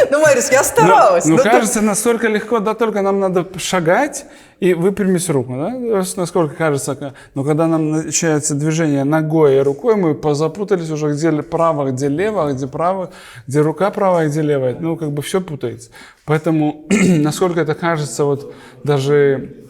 Ну, Марис, я старалась. Ну, кажется, настолько легко, да, только нам надо шагать и выпрямить руку, да, насколько кажется. Но когда нам начинается движение ногой и рукой, мы позапутались уже, где право, где лево, где право, где рука правая, где левая. Ну, как бы все путается. Поэтому, насколько это кажется, вот даже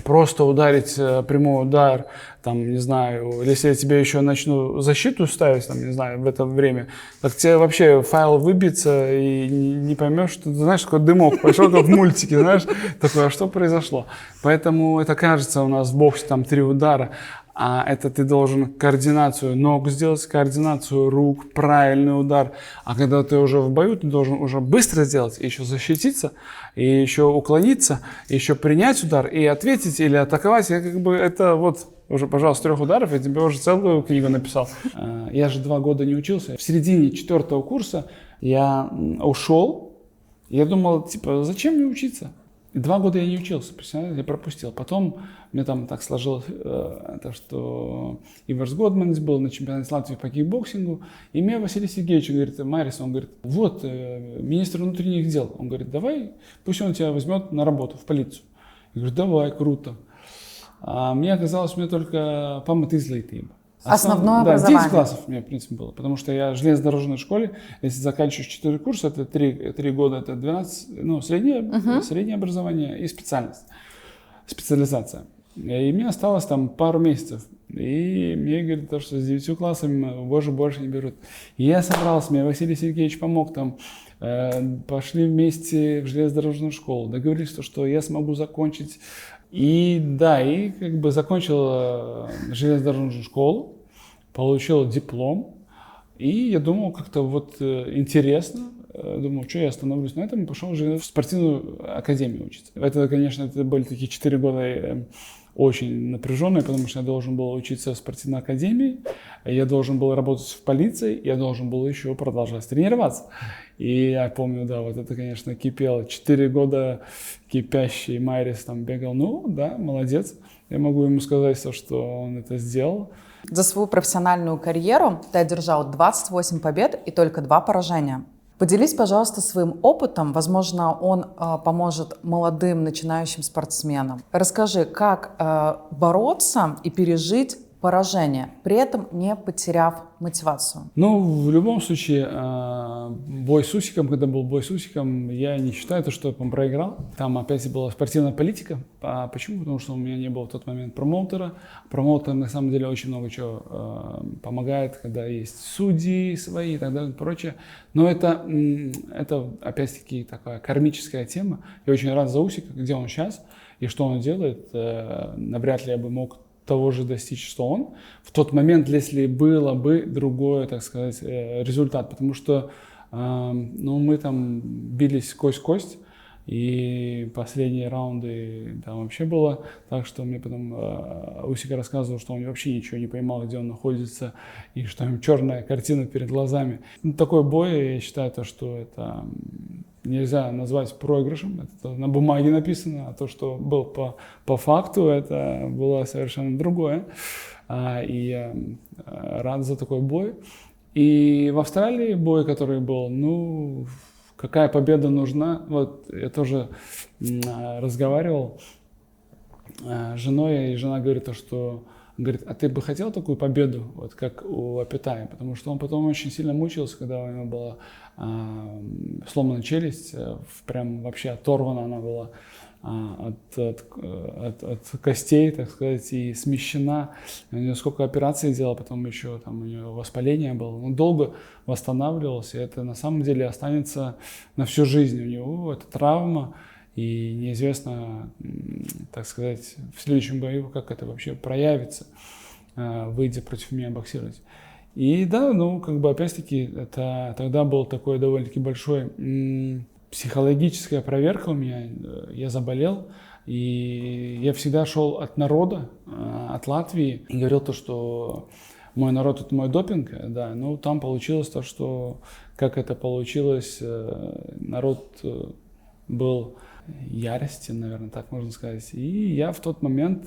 просто ударить прямой удар, там, не знаю, если я тебе еще начну защиту ставить, там, не знаю, в это время, так тебе вообще файл выбьется и не поймешь, что, ты знаешь, такой дымок пошел, как в мультике, знаешь, такое, а что произошло? Поэтому это кажется у нас в боксе там 3 удара, а это ты должен координацию ног сделать, координацию рук, правильный удар. А когда ты уже в бою, ты должен уже быстро сделать, и еще защититься, и еще уклониться, и еще принять удар, и ответить или атаковать. Я как бы это вот уже, пожалуйста, 3 ударов, я тебе уже целую книгу написал. Я же 2 года не учился. В середине 4-го курса я ушел. Я думал, типа, зачем мне учиться? И 2 года я не учился, представляете, я пропустил. Потом мне там так сложилось, что Иварс Годманс был на чемпионате Латвии по кикбоксингу. И мне Василий Сергеевич говорит, Марис, он говорит, вот, министр внутренних дел. Он говорит, давай, пусть он тебя возьмет на работу в полицию. Я говорю, давай, круто. А мне оказалось, у меня только памятизлайтиба. Основное да, образование. 10 классов у меня, в принципе, было, потому что я в железнодорожной школе, если заканчиваешь 4 курса, это 3 года, это 12, ну, среднее образование и специализация. И мне осталось там пару месяцев. И мне говорят, что с 9 классами больше не берут. И я собрался, мне Василий Сергеевич помог там, пошли вместе в железнодорожную школу, договорились, что я смогу закончить. И да, и как бы закончил железнодорожную школу, получил диплом, и я думал, как-то вот интересно, думал, что я остановлюсь на этом, и пошел в спортивную академию учиться. Это, конечно, это были такие 4 года очень напряженные, потому что я должен был учиться в спортивной академии, я должен был работать в полиции, я должен был еще продолжать тренироваться. И я помню, да, вот это, конечно, кипело. 4 года кипящий Марис там бегал. Ну, да, молодец. Я могу ему сказать, что он это сделал. За свою профессиональную карьеру ты одержал 28 побед и только 2 поражения. Поделись, пожалуйста, своим опытом. Возможно, он поможет молодым начинающим спортсменам. Расскажи, как бороться и пережить поражение, при этом не потеряв мотивацию? Ну, в любом случае, бой с Усиком, когда был бой с Усиком, я не считаю, что он проиграл. Там опять была спортивная политика. А почему? Потому что у меня не было в тот момент промоутера. Промоутер на самом деле очень много чего помогает, когда есть судьи свои и так далее и прочее. Но это опять-таки такая кармическая тема. Я очень рад за Усика, где он сейчас и что он делает. Навряд ли я бы мог того же достичь, что он, в тот момент, если было бы другой, так сказать, результат. Потому что мы там бились кость-кость, и последние раунды там вообще было так, что мне потом Усик рассказывал, что он вообще ничего не понимал, где он находится, и что там черная картина перед глазами. Такой бой, я считаю, что это нельзя назвать проигрышем, это на бумаге написано, а то, что был по факту, это было совершенно другое. И я рад за такой бой. И в Австралии бой, который был, какая победа нужна? Вот я тоже разговаривал с женой, и жена говорит, говорит, а ты бы хотел такую победу, вот как у Апетая? Потому что он потом очень сильно мучился, когда у него была сломана челюсть, прям вообще оторвана она была от костей, так сказать, и смещена. У него сколько операций делал, потом еще там у него воспаление было. Он долго восстанавливался, и это на самом деле останется на всю жизнь у него, это травма. И неизвестно, так сказать, в следующем бою, как это вообще проявится, выйдя против меня боксировать. И да, опять-таки, это тогда был такой довольно-таки большой психологическая проверка у меня. Я заболел, и я всегда шел от народа, от Латвии, и говорил что мой народ — это мой допинг, да, там получилось то, что, как это получилось, народ был яростен, наверное, так можно сказать. И я в тот момент,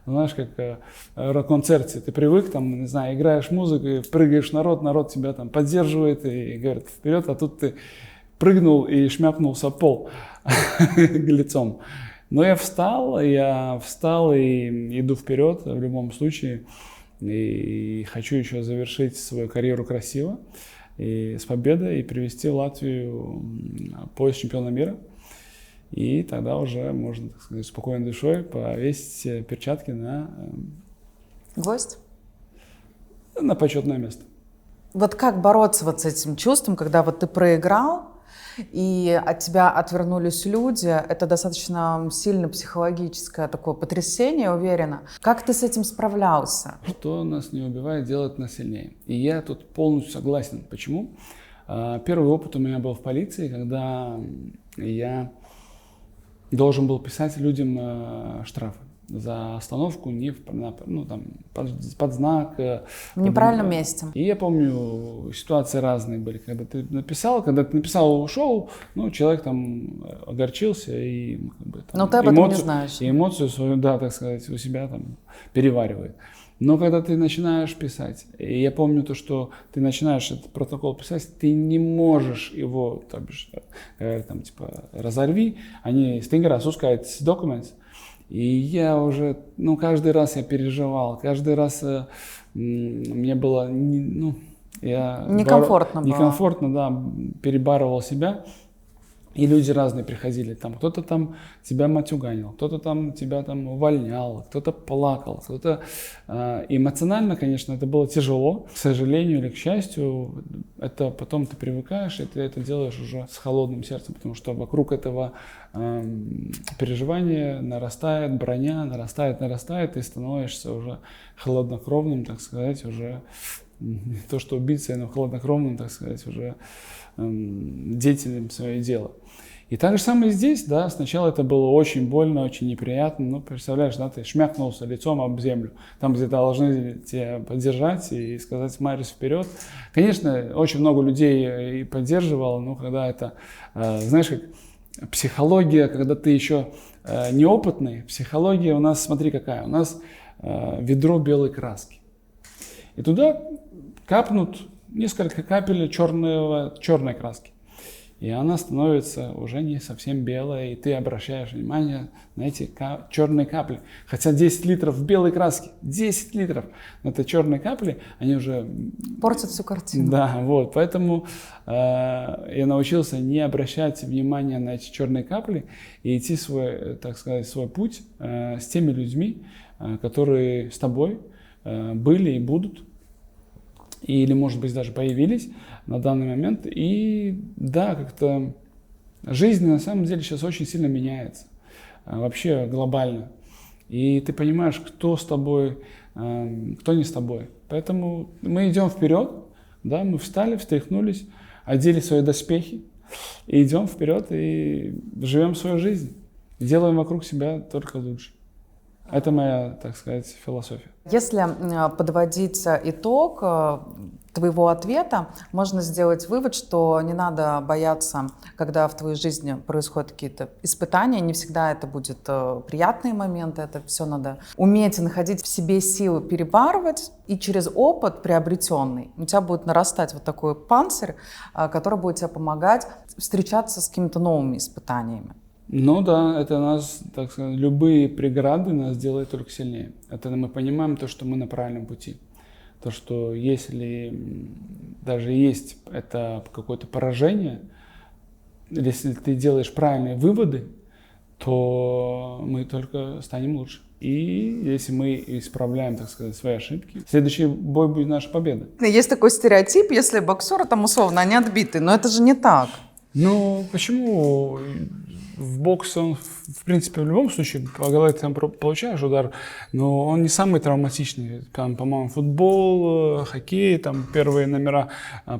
знаешь, как в рок-концерте, ты привык, там, не знаю, играешь музыку, и прыгаешь народ тебя там поддерживает и говорит вперед, а тут ты прыгнул и шмякнулся в пол лицом. Но я встал и иду вперед в любом случае. И хочу еще завершить свою карьеру красиво, и с победой, и привести в Латвию пояс чемпиона мира. И тогда уже можно, так сказать, спокойной душой повесить перчатки на гвоздь? На почетное место. Вот как бороться вот с этим чувством, когда вот ты проиграл, и от тебя отвернулись люди? Это достаточно сильно психологическое такое потрясение, я уверена. Как ты с этим справлялся? Что нас не убивает, делает нас сильнее. И я тут полностью согласен. Почему? Первый опыт у меня был в полиции, когда я должен был писать людям штрафы за остановку под знак. В неправильном месте. И я помню, ситуации разные были. Когда ты написал и ушел, человек там огорчился и но ты об этом не знаешь. И эмоцию свою, да, так сказать, у себя там переваривает. Но когда ты начинаешь писать, и я помню то, что ты начинаешь этот протокол писать, ты не можешь его, разорви, они стингера сускают документ. И я уже, каждый раз я переживал, каждый раз мне было, некомфортно было. Некомфортно, да, перебарывал себя. И люди разные приходили, кто-то там тебя матюганил, кто-то там тебя увольнял, кто-то плакал, кто-то... Эмоционально, конечно, это было тяжело, к сожалению или к счастью, это потом ты привыкаешь, и ты это делаешь уже с холодным сердцем, потому что вокруг этого переживания нарастает броня, нарастает, и становишься уже холоднокровным, так сказать, уже не то что убийцей, но холоднокровным, так сказать, уже деятелем своего дела. И так же самое здесь, да, сначала это было очень больно, очень неприятно, представляешь, да, ты шмякнулся лицом об землю, там, где должны тебя поддержать и сказать «Мариус, вперед». Конечно, очень много людей и поддерживало, но когда это, знаешь, как психология, когда ты еще неопытный, психология у нас, смотри какая, у нас ведро белой краски. И туда капнут несколько капель черной краски. и она становится уже не совсем белая, и ты обращаешь внимание на эти черные капли. Хотя 10 литров белой краски, 10 литров, но это черные капли, они уже... Портят всю картину. Да, вот, поэтому я научился не обращать внимания на эти черные капли и идти свой, так сказать, свой путь с теми людьми, которые с тобой были и будут, или, может быть, даже появились на данный момент. И да, как-то жизнь на самом деле сейчас очень сильно меняется, вообще глобально. И ты понимаешь, кто с тобой, кто не с тобой. Поэтому мы идем вперед, да, мы встали, встряхнулись, одели свои доспехи, и идем вперед и живем свою жизнь, делаем вокруг себя только лучше. Это моя, так сказать, философия. Если подводить итог твоего ответа, можно сделать вывод, что не надо бояться, когда в твоей жизни происходят какие-то испытания. Не всегда это будут приятные моменты, это все надо уметь находить в себе силы перебарывать, и через опыт приобретенный у тебя будет нарастать вот такой панцирь, который будет тебе помогать встречаться с какими-то новыми испытаниями. Ну да, это нас, так сказать, любые преграды нас делают только сильнее. Это мы понимаем то, что мы на правильном пути. То, что если даже есть это какое-то поражение, если ты делаешь правильные выводы, то мы только станем лучше. И если мы исправляем, так сказать, свои ошибки, следующий бой будет наша победа. Есть такой стереотип, если боксеры там условно, они отбиты, но это же не так. Ну, почему? В боксе он, в принципе, в любом случае, по голове ты там получаешь удар, но он не самый травматичный. Там, по-моему, футбол, хоккей, там первые номера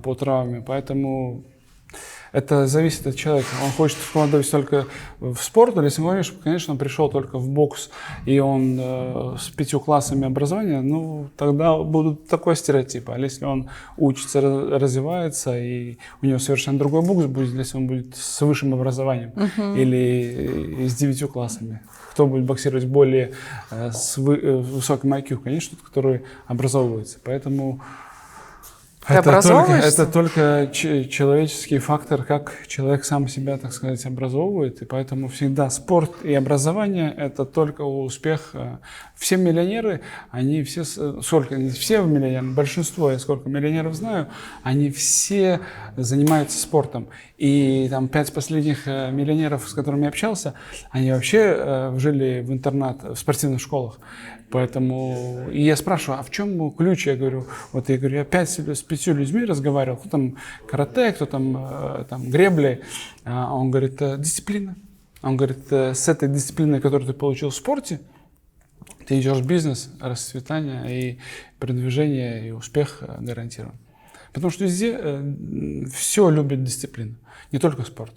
по травме, поэтому это зависит от человека. Он хочет вкладывать только в спорт, или если говоришь, конечно, он пришел только в бокс, и он с 5 классами образования, ну, тогда будут такой стереотип. А если он учится, развивается, и у него совершенно другой бокс будет, если он будет с высшим образованием или с 9 классами. Кто будет боксировать более с высоким IQ? Конечно, тот, который образовывается. Поэтому... Это только человеческий фактор, как человек сам себя, так сказать, образовывает. И поэтому всегда спорт и образование – это только успех. Все миллионеры, они все, сколько, не все миллионеры, большинство, я сколько миллионеров знаю, они все занимаются спортом. И там 5 последних миллионеров, с которыми я общался, они вообще жили в интернат, в спортивных школах. Поэтому и я спрашиваю, а в чем ключ? Я говорю, я 5 с 5 людьми разговаривал, кто там карате, кто там гребли. А он говорит, дисциплина. Он говорит, с этой дисциплиной, которую ты получил в спорте, ты идешь в бизнес, расцветание и продвижение, и успех гарантирован. Потому что везде все любят дисциплину, не только спорт.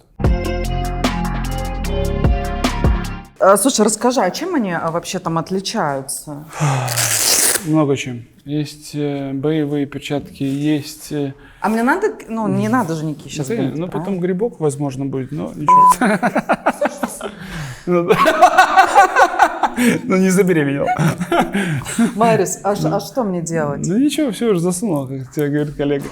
Слушай, расскажи, а чем они вообще там отличаются? Много чем. Есть боевые перчатки, есть... А мне надо... Ну, не надо же никакие сейчас быть, ну, потом грибок, возможно, будет, но ничего. Ну, не забеременел. Марис, а что мне делать? Ну, ничего, все уже засунул, как тебе говорит коллега.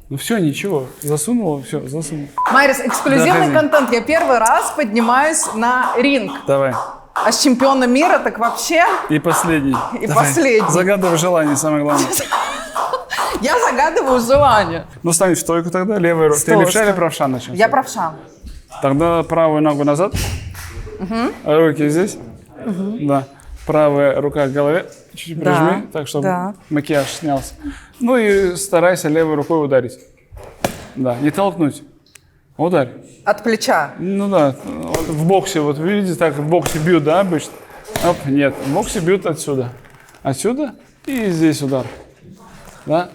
Ну все, ничего, засунул, все, засунул. Марис, эксклюзивный контент. Я первый раз поднимаюсь на ринг. Давай. А с чемпиона мира так вообще... И последний. И давай. Последний. Загадывай желание, самое главное. Я загадываю желание. Ну, стань в стойку тогда, левая рука. Ты левша или правша начнешь? Я правша. Тогда правую ногу назад. Руки здесь. Да. Правая рука к голове. Чуть-чуть прижми, так, чтобы макияж снялся. Ну и старайся левой рукой ударить. Да, не толкнуть. Ударь. От плеча? Ну да. Вот в боксе, вот видите, так в боксе бьют, да, обычно? Оп, нет, в боксе бьют отсюда. Отсюда и здесь удар. Да?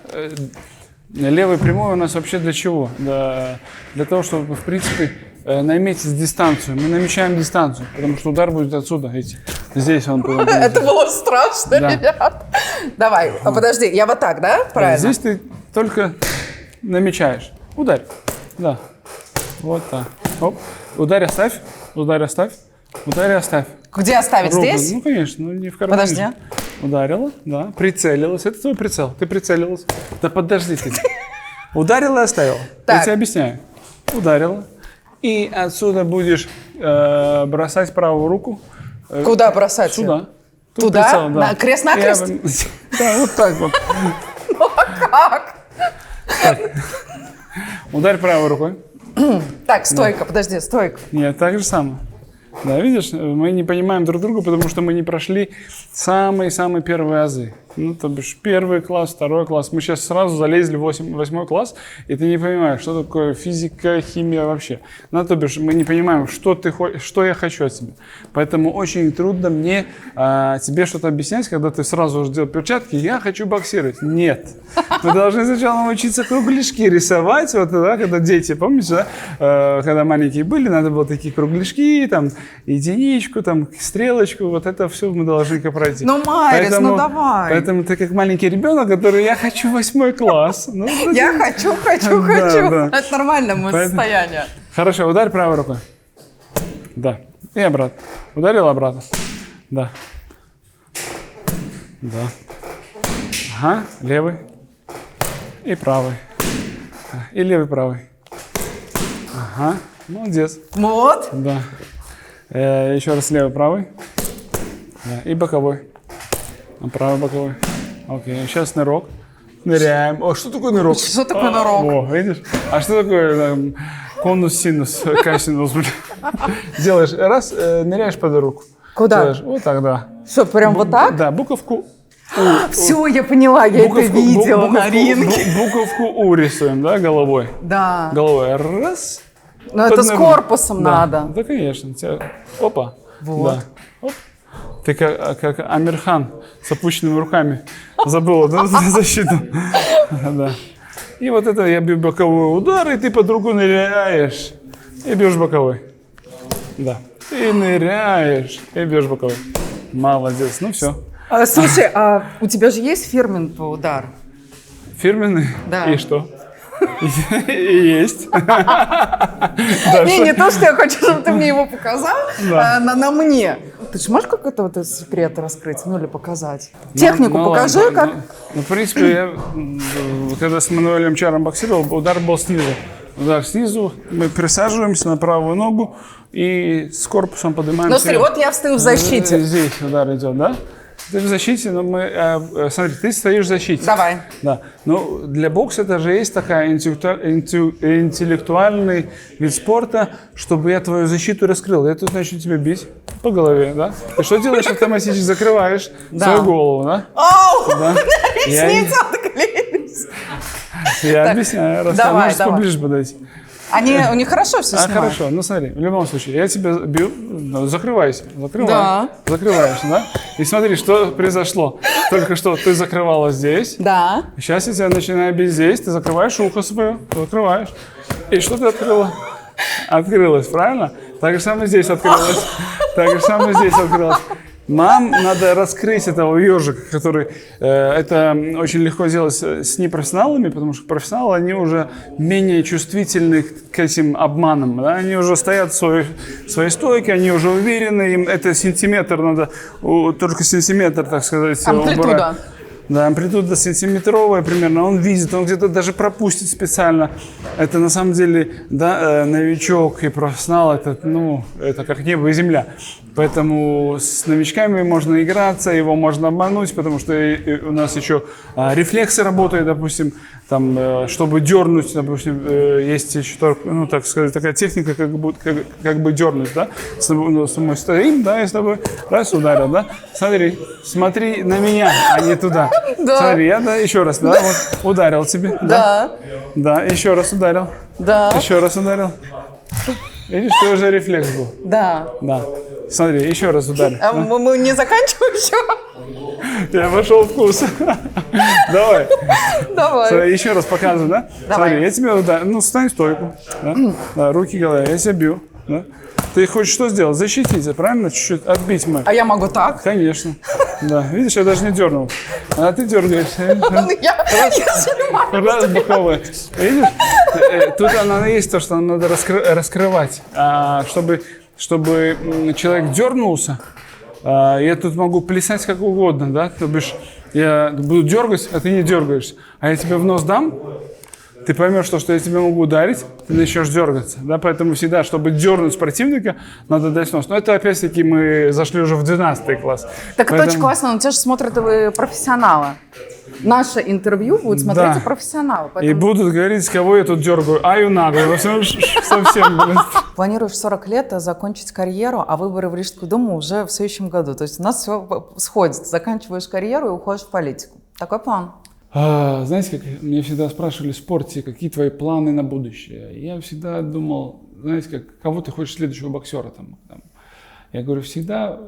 Левый прямой у нас вообще для чего? Для того, чтобы, в принципе, наметить дистанцию. Мы намечаем дистанцию, потому что удар будет отсюда, видите. Здесь он будет. Это было страшно, ребят. Давай, подожди, я вот так, да? Правильно? Здесь ты только намечаешь. Ударь. Да. Вот так. Оп. Ударь, оставь. Ударь, оставь. Ударь, оставь. Где оставить? Руку. Здесь? Ну, конечно, не в кармане. Подожди. Ударила, да. Прицелилась. Это твой прицел. Ты прицелилась. Да подожди ты. Ударила и оставила. Так. Я тебе объясняю. ударила. И отсюда будешь бросать правую руку. Куда бросать? Сюда. Тут Туда? прицел, да. Крест-накрест? Да, вот так вот. Ну а как? Ударь правой рукой. Так, стойка, подожди, стойка. Нет, так же самое. Да, видишь, мы не понимаем друг друга, потому что мы не прошли самые-самые первые азы. Ну, то бишь, первый класс, второй класс. Мы сейчас сразу залезли в 8 класс, и ты не понимаешь, что такое физика, химия вообще. Ну, то бишь, мы не понимаем, что я хочу от тебя. Поэтому очень трудно мне тебе что-то объяснять, когда ты сразу уже делал перчатки, я хочу боксировать. Нет. Мы должны сначала научиться кругляшки рисовать, вот, да, когда дети, помните, да, когда маленькие были, надо было такие кругляшки, там, единичку, там, стрелочку, вот это все мы должны пройти. Ну, Марис, ну давай. Поэтому ты как маленький ребенок, который я хочу 8 класс. Ну, Я хочу. Да. Это нормальное мое состояние. Хорошо, ударь правой рукой. Да. И обратно. Ударил обратно. Да. Да. Ага, левый. И правый. И левый, правый. Ага, молодец. Вот. Да. Еще раз левый, правый. Да. И боковой. Правый боковой. Окей, сейчас нырок. Ныряем. О, что такое нырок? Что такое нырок? О, видишь? А что такое там, конус, синус, косинус? Делаешь раз, ныряешь под руку. Куда? Делаешь, вот так, да. Что, прям вот так? Да, буковку Все, я поняла, я это видела на ринге. Буковку У рисуем, да, головой. Да. Головой раз. Но это с поднырнул. корпусом Да. надо. Да, конечно. Опа. Вот. Да. Оп. Ты как Амирхан с опущенными руками. Забыла, да, защиту? Да. И вот это я бью боковой удар, и ты под руку ныряешь. И бьешь боковой. Да. И ныряешь, и бьешь боковой. Молодец. Ну все. Слушай, а у тебя же есть фирменный удар? Фирменный? Да. И что? И есть. Не то, что я хочу, чтобы ты мне его показал, Да. на мне. Ты же можешь какой-то вот этот секрет раскрыть, ну или показать? Технику Ну, покажи, ладно. как... Ну, в принципе, я, когда с Мануэлем Чаром боксировал, удар был снизу. Удар снизу, мы присаживаемся на правую ногу и с корпусом поднимаемся. Ну смотри, вот я встаю в защите. Здесь удар идет, да? Ты в защите, но мы... смотри, ты стоишь в защите. Давай. Да. Ну, для бокса это же есть такая интеллектуальный вид спорта, чтобы я твою защиту раскрыл. Я тут начну тебя бить по голове, да? Ты что делаешь? Автоматически закрываешь свою голову, да? Оу, Да. ресницы отклеились. Я объясняю. Раз Давай, можешь давай. поближе подойти. У них хорошо все снимают. Хорошо. Ну, смотри, в любом случае, я тебя бью, ну, закрывайся. Да. Закрываешь, да? И смотри, что произошло. Только что ты закрывала здесь. Да. Сейчас я тебя начинаю бить здесь, ты закрываешь ухо свое, закрываешь. И что ты открыла? Открылась, правильно? Так же самое здесь открылась. Так же самое здесь открылась. Нам надо раскрыть этого ежика, который... это очень легко сделать с непрофессионалами, потому что профессионалы, они уже менее чувствительны к этим обманам. Да? Они уже стоят в своей стойке, они уже уверены, им это сантиметр надо, только сантиметр, так сказать, Амплитуда. убрать. Да, амплитуда сантиметровая примерно, он видит, он где-то даже пропустит специально. Это на самом деле, да, новичок и профессионал, это как небо и земля. Поэтому с новичками можно играться, его можно обмануть, потому что у нас еще рефлексы работают, допустим, там, чтобы дернуть, допустим, есть еще, ну, так сказать, такая техника, как бы дернуть, да, с тобой стоим, да, и с тобой раз ударил, да, смотри на меня, а не туда. Да. Смотри, я, да, еще раз, да, вот, ударил тебе, Да. да, еще раз ударил, Да. еще раз ударил. Видишь, ты уже рефлекс был. Да. Да. Смотри, еще раз ударил. А мы не заканчиваем еще? Я вошел в вкус. Давай. Давай. Смотри, еще раз показываю, да? Давай. Смотри, я тебя ударил. Ну, встань в стойку. Да? Да, руки, голова. Я тебя бью. Да? Ты хочешь что сделать? Защититься, правильно? Чуть-чуть отбить мы. А я могу так? Конечно. Да. Видишь, я даже не дернул. А ты дергаешься. Я снимаю. Раз боковой. Видишь? Тут она есть то, что нам надо раскрывать. Чтобы человек дернулся, я тут могу плясать как угодно, да? То бишь, я буду дергать, а ты не дергаешься. А я тебе в нос дам, ты поймешь, что я тебя могу ударить, ты начнешь дергаться. Да? Поэтому всегда, чтобы дернуть противника, надо дать нос. Но это, опять-таки, мы зашли уже в 12 класс. Так это очень классно, но тебя же смотрят профессионалы. Наше интервью будут смотреть и профессионалы. Поэтому... И будут говорить, кого я тут дергаю. Аю нагло, совсем. Планируешь 40 лет закончить карьеру, а выборы в Рижскую думу уже в следующем году. То есть у нас все сходит. Заканчиваешь карьеру и уходишь в политику. Такой план. Знаете, как меня всегда спрашивали в спорте, какие твои планы на будущее. Я всегда думал, знаете, кого ты хочешь следующего боксера там. Я говорю, всегда,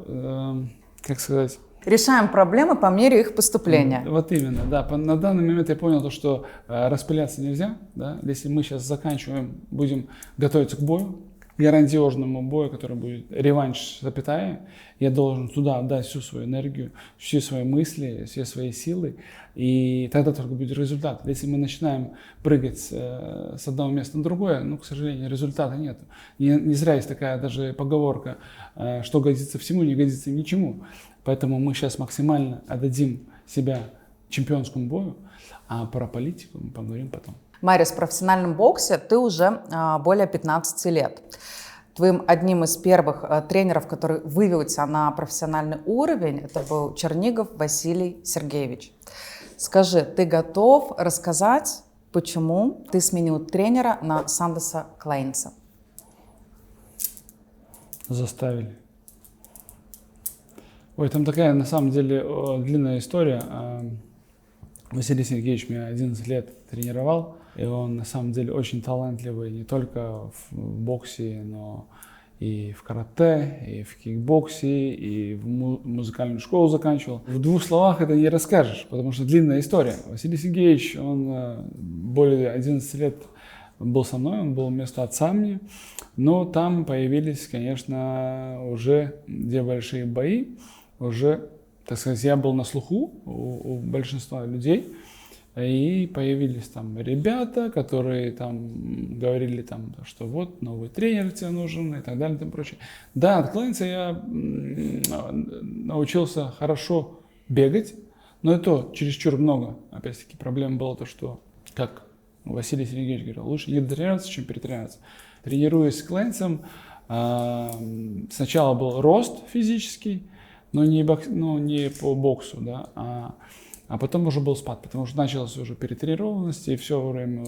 как сказать... Решаем проблемы по мере их поступления. Вот именно, да. На данный момент я понял, что распыляться нельзя. Да? Если мы сейчас заканчиваем, будем готовиться к бою, грандиозному бою, который будет реванш запятая, я должен туда отдать всю свою энергию, все свои мысли, все свои силы, и тогда только будет результат. Если мы начинаем прыгать с одного места на другое, к сожалению, результата нет. Не зря есть такая даже поговорка, что годится всему, не годится ничему. Поэтому мы сейчас максимально отдадим себя чемпионскому бою, а про политику мы поговорим потом. Марис, в профессиональном боксе ты уже более 15 лет. Твоим одним из первых тренеров, который вывел тебя на профессиональный уровень, это был Чернигов Василий Сергеевич. Скажи, ты готов рассказать, почему ты сменил тренера на Сандеса Клейнса? Заставили. Ой, там такая, на самом деле, длинная история. Василий Сергеевич меня 11 лет тренировал, и он, на самом деле, очень талантливый не только в боксе, но и в карате, и в кикбоксе, и в музыкальную школу заканчивал. В двух словах это не расскажешь, потому что длинная история. Василий Сергеевич, он более 11 лет был со мной, он был вместо отца мне, но там появились, конечно, уже две большие бои, уже, так сказать, я был на слуху у большинства людей, и появились там ребята, которые там говорили там, что вот новый тренер тебе нужен и так далее и тому прочее. Да, от Клейнса я научился хорошо бегать, но это чересчур много. Опять-таки проблема была то, что, как Василий Сергеевич говорил, лучше не дотренироваться, чем перетренироваться. Тренируясь с Клейнсом, сначала был рост физический, но не по боксу, да, а потом уже был спад, потому что началась уже перетренированность, и все время,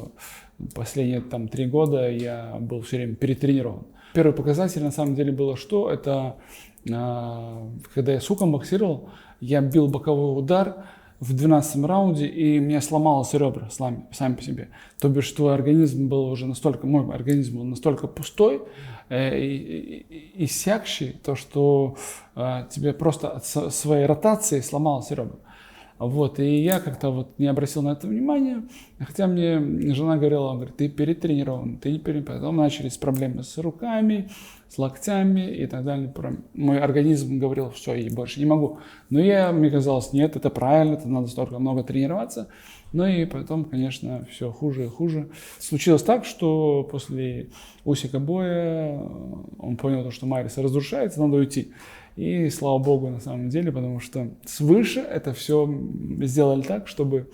последние 3 года я был все время перетренирован. Первый показатель на самом деле было что? Это когда я с Хуком боксировал, я бил боковой удар в 12-м раунде, и меня сломалось ребра сами по себе. То бишь твой организм был уже настолько, мой организм был настолько пустой, иссякший, то что тебе просто от своей ротации сломалось ребра. Вот, и я как-то не обратил на это внимания, хотя мне жена говорила, говорит, ты перетренирован, ты не перетренирован. Потом начались проблемы с руками, с локтями и так далее. Мой организм говорил, все, я больше не могу. Но мне казалось, нет, это правильно, это надо столько много тренироваться. Ну и потом, конечно, все хуже и хуже. Случилось так, что после Усика боя он понял, что Марис разрушается, надо уйти. И слава богу, на самом деле, потому что свыше это все сделали так, чтобы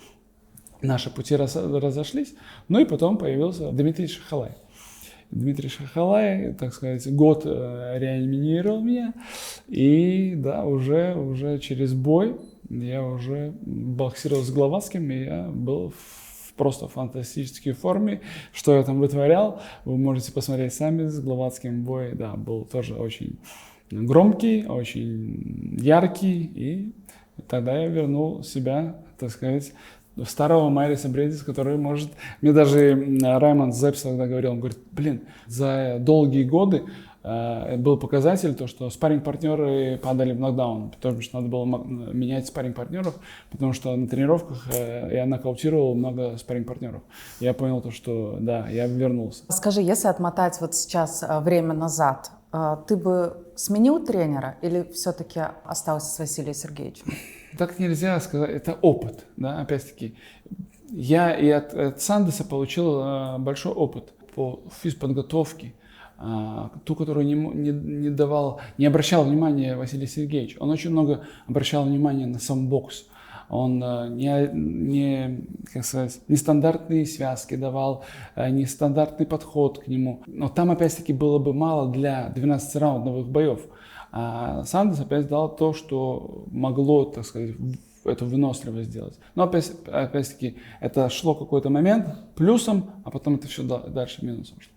наши пути разошлись. Ну и потом появился Дмитрий Шахалай. Дмитрий Шахалай, так сказать, год реанимировал меня. И да, уже через бой я уже боксировал с Гловацким, и я был просто в фантастической форме. Что я там вытворял, вы можете посмотреть сами. С Гловацким бой, да, был тоже очень громкий, очень яркий, и тогда я вернул себя, так сказать, старого Мариса Брейдиса, который может... Мне даже Раймонд Зепс тогда говорил, он говорит, за долгие годы был показатель, то, что спарринг-партнеры падали в нокдаун, потому что надо было менять спарринг-партнеров, потому что на тренировках я нокаутировал много спарринг-партнеров. Я понял то, что да, я вернулся. Скажи, если отмотать вот сейчас время назад, ты бы сменил тренера или все-таки остался с Василием Сергеевичем? Так нельзя сказать, это опыт, да, опять-таки. Я и от Сандеса получил большой опыт по физподготовке, ту, которую не обращал внимания Василий Сергеевич. Он очень много обращал внимания на сам бокс. он как сказать, нестандартные связки давал, нестандартный подход к нему. Но там, опять-таки, было бы мало для 12-раундовых боев. А Сандерс опять дал то, что могло, так сказать, эту выносливость сделать. Но опять-таки, это шло какой-то момент плюсом, а потом это все дальше минусом шло.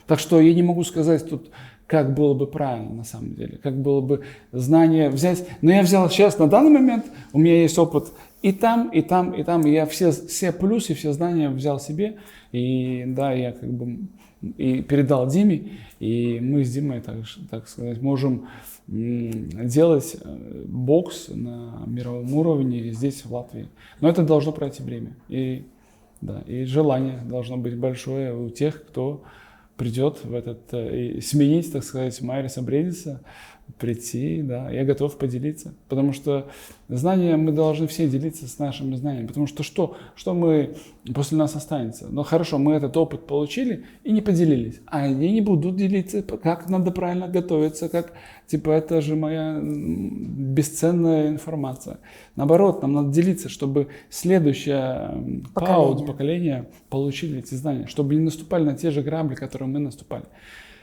Так что я не могу сказать тут, как было бы правильно на самом деле, как было бы знание взять. Но я взял сейчас, на данный момент, у меня есть опыт и там, и там, и там. И я все плюсы, все знания взял себе. И да, я как бы и передал Диме. И мы с Димой, так сказать, можем делать бокс на мировом уровне здесь, в Латвии. Но это должно пройти время. И желание должно быть большое у тех, кто придет в этот, и сменить, так сказать, Майриса Брейдиса, прийти, да, я готов поделиться, потому что знания мы должны все делиться с нашими знаниями, потому что что мы после нас останется? Ну хорошо, мы этот опыт получили и не поделились, а они не будут делиться, как надо правильно готовиться, как, типа, это же моя бесценная информация. Наоборот, нам надо делиться, чтобы следующее поколение получили эти знания, чтобы не наступали на те же грабли, которые мы наступали.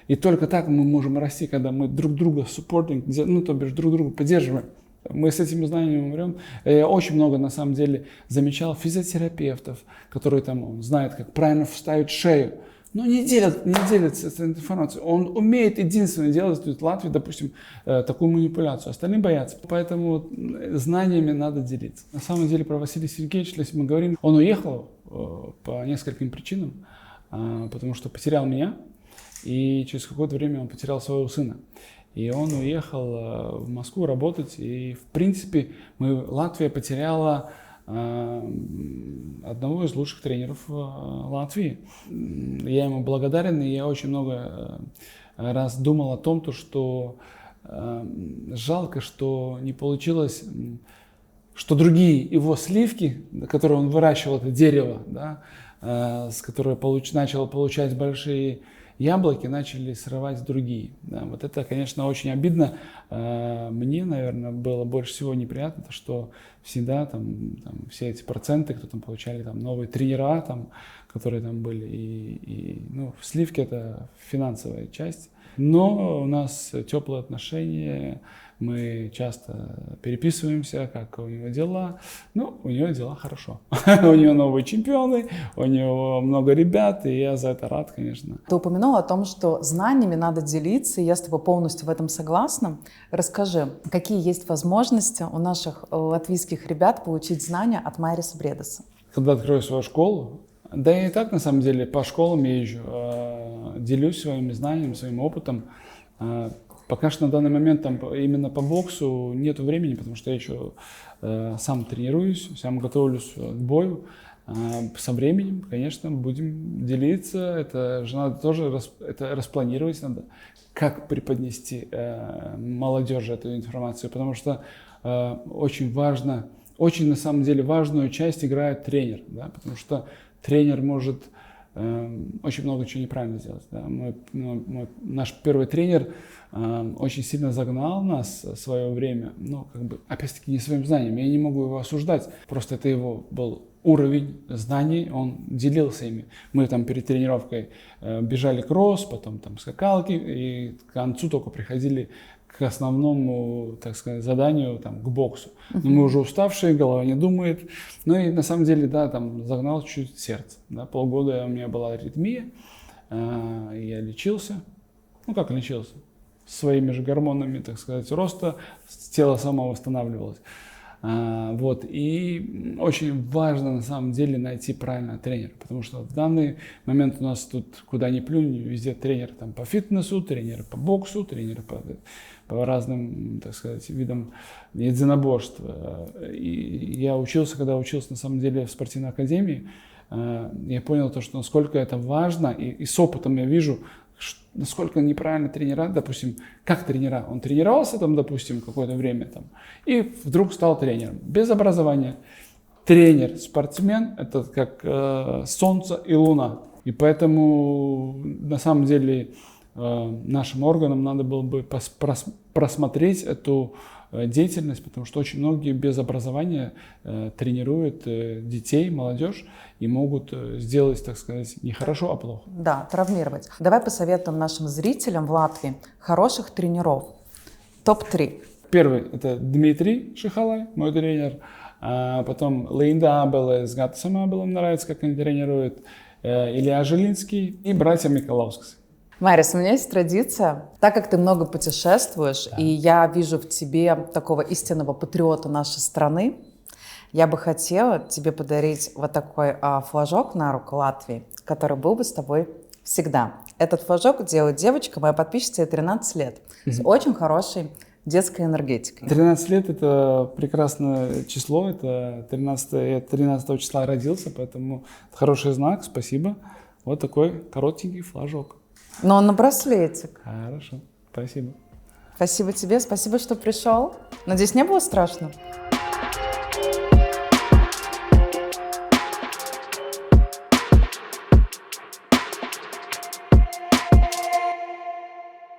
И только так мы можем расти, когда мы друг друга supporting, ну, то бишь друг друга поддерживаем. Мы с этими знаниями умрем. Я очень много, на самом деле, замечал физиотерапевтов, которые там знают, как правильно вставить шею. Но не делятся этой информацией. Он умеет единственное делать в Латвии, допустим, такую манипуляцию. Остальные боятся. Поэтому знаниями надо делиться. На самом деле про Василия Сергеевича, если мы говорим, он уехал по нескольким причинам, потому что потерял меня. И через какое-то время он потерял своего сына. И он уехал в Москву работать. И, в принципе, Латвия потеряла одного из лучших тренеров Латвии. Я ему благодарен, и я очень много раз думал о том, что жалко, что не получилось, что другие его сливки, которые он выращивал, это дерево, да, с которого начал получать большие яблоки, начали срывать другие. Да, вот это, конечно, очень обидно. Мне, наверное, было больше всего неприятно, что всегда там все эти проценты, кто там получали, там новые тренера, там, которые там были. Ну, сливки — это финансовая часть. Но у нас теплые отношения. Мы часто переписываемся, как у него дела. Ну, у него дела хорошо. У него новые чемпионы, у него много ребят, и я за это рад, конечно. Ты упомянул о том, что знаниями надо делиться, и я с тобой полностью в этом согласна. Расскажи, какие есть возможности у наших латвийских ребят получить знания от Майриса Брейдиса? Когда открою свою школу, да и так, на самом деле, по школам я езжу, делюсь своими знаниями, своим опытом. Пока что на данный момент там именно по боксу нет времени, потому что я еще сам тренируюсь, сам готовлюсь к бою. Со временем, конечно, будем делиться. Это же надо тоже распланировать, надо, как преподнести молодежи эту информацию, потому что очень важно, очень на самом деле важную часть играет тренер, да, потому что тренер может очень много чего неправильно сделать. Да. Наш первый тренер очень сильно загнал нас в свое время, но как бы, опять-таки, не своим знанием. Я не могу его осуждать, просто это его был уровень знаний, он делился ими. Мы там перед тренировкой бежали кросс, потом там скакалки, и к концу только приходили к основному, так сказать, заданию, там, к боксу. Но мы уже уставшие, голова не думает. Ну и на самом деле, да, там загнал чуть сердце. Да, полгода у меня была аритмия, я лечился. Ну как лечился? Своими же гормонами, так сказать, роста, тело само восстанавливалось. Вот. И очень важно на самом деле найти правильного тренера, потому что в данный момент у нас тут куда ни плюнь, везде тренер там, по фитнесу, тренер по боксу, тренер по разным, так сказать, видам единоборства. И я учился, когда учился на самом деле в спортивной академии, я понял то, что насколько это важно, и с опытом я вижу, насколько неправильно тренера, допустим, как тренера. Он тренировался там, допустим, какое-то время там, и вдруг стал тренером. Без образования. Тренер, спортсмен — это как солнце и луна. И поэтому, на самом деле, нашим органам надо было бы просмотреть эту деятельность, потому что очень многие без образования тренируют детей, молодежь и могут сделать, так сказать, не хорошо, а плохо. Да, травмировать. Давай посоветуем нашим зрителям в Латвии хороших тренеров. Топ-3. Первый – это Дмитрий Шихалай, мой тренер. Потом Линда Абеле с Гатасом Абелом, нравится, как они тренируют. Илья Жилинский и братья Миколаускас. Марис, у меня есть традиция, так как ты много путешествуешь, и я вижу в тебе такого истинного патриота нашей страны, я бы хотела тебе подарить вот такой флажок на руку Латвии, который был бы с тобой всегда. Этот флажок делает девочка, моя подписчица, ей 13 лет, с очень хорошей детской энергетикой. 13 лет – это прекрасное число, это 13 числа родился, поэтому это хороший знак, спасибо. Вот такой коротенький флажок. Но он на браслетик. Хорошо, спасибо. Спасибо тебе, спасибо, что пришел. Надеюсь, не было страшно?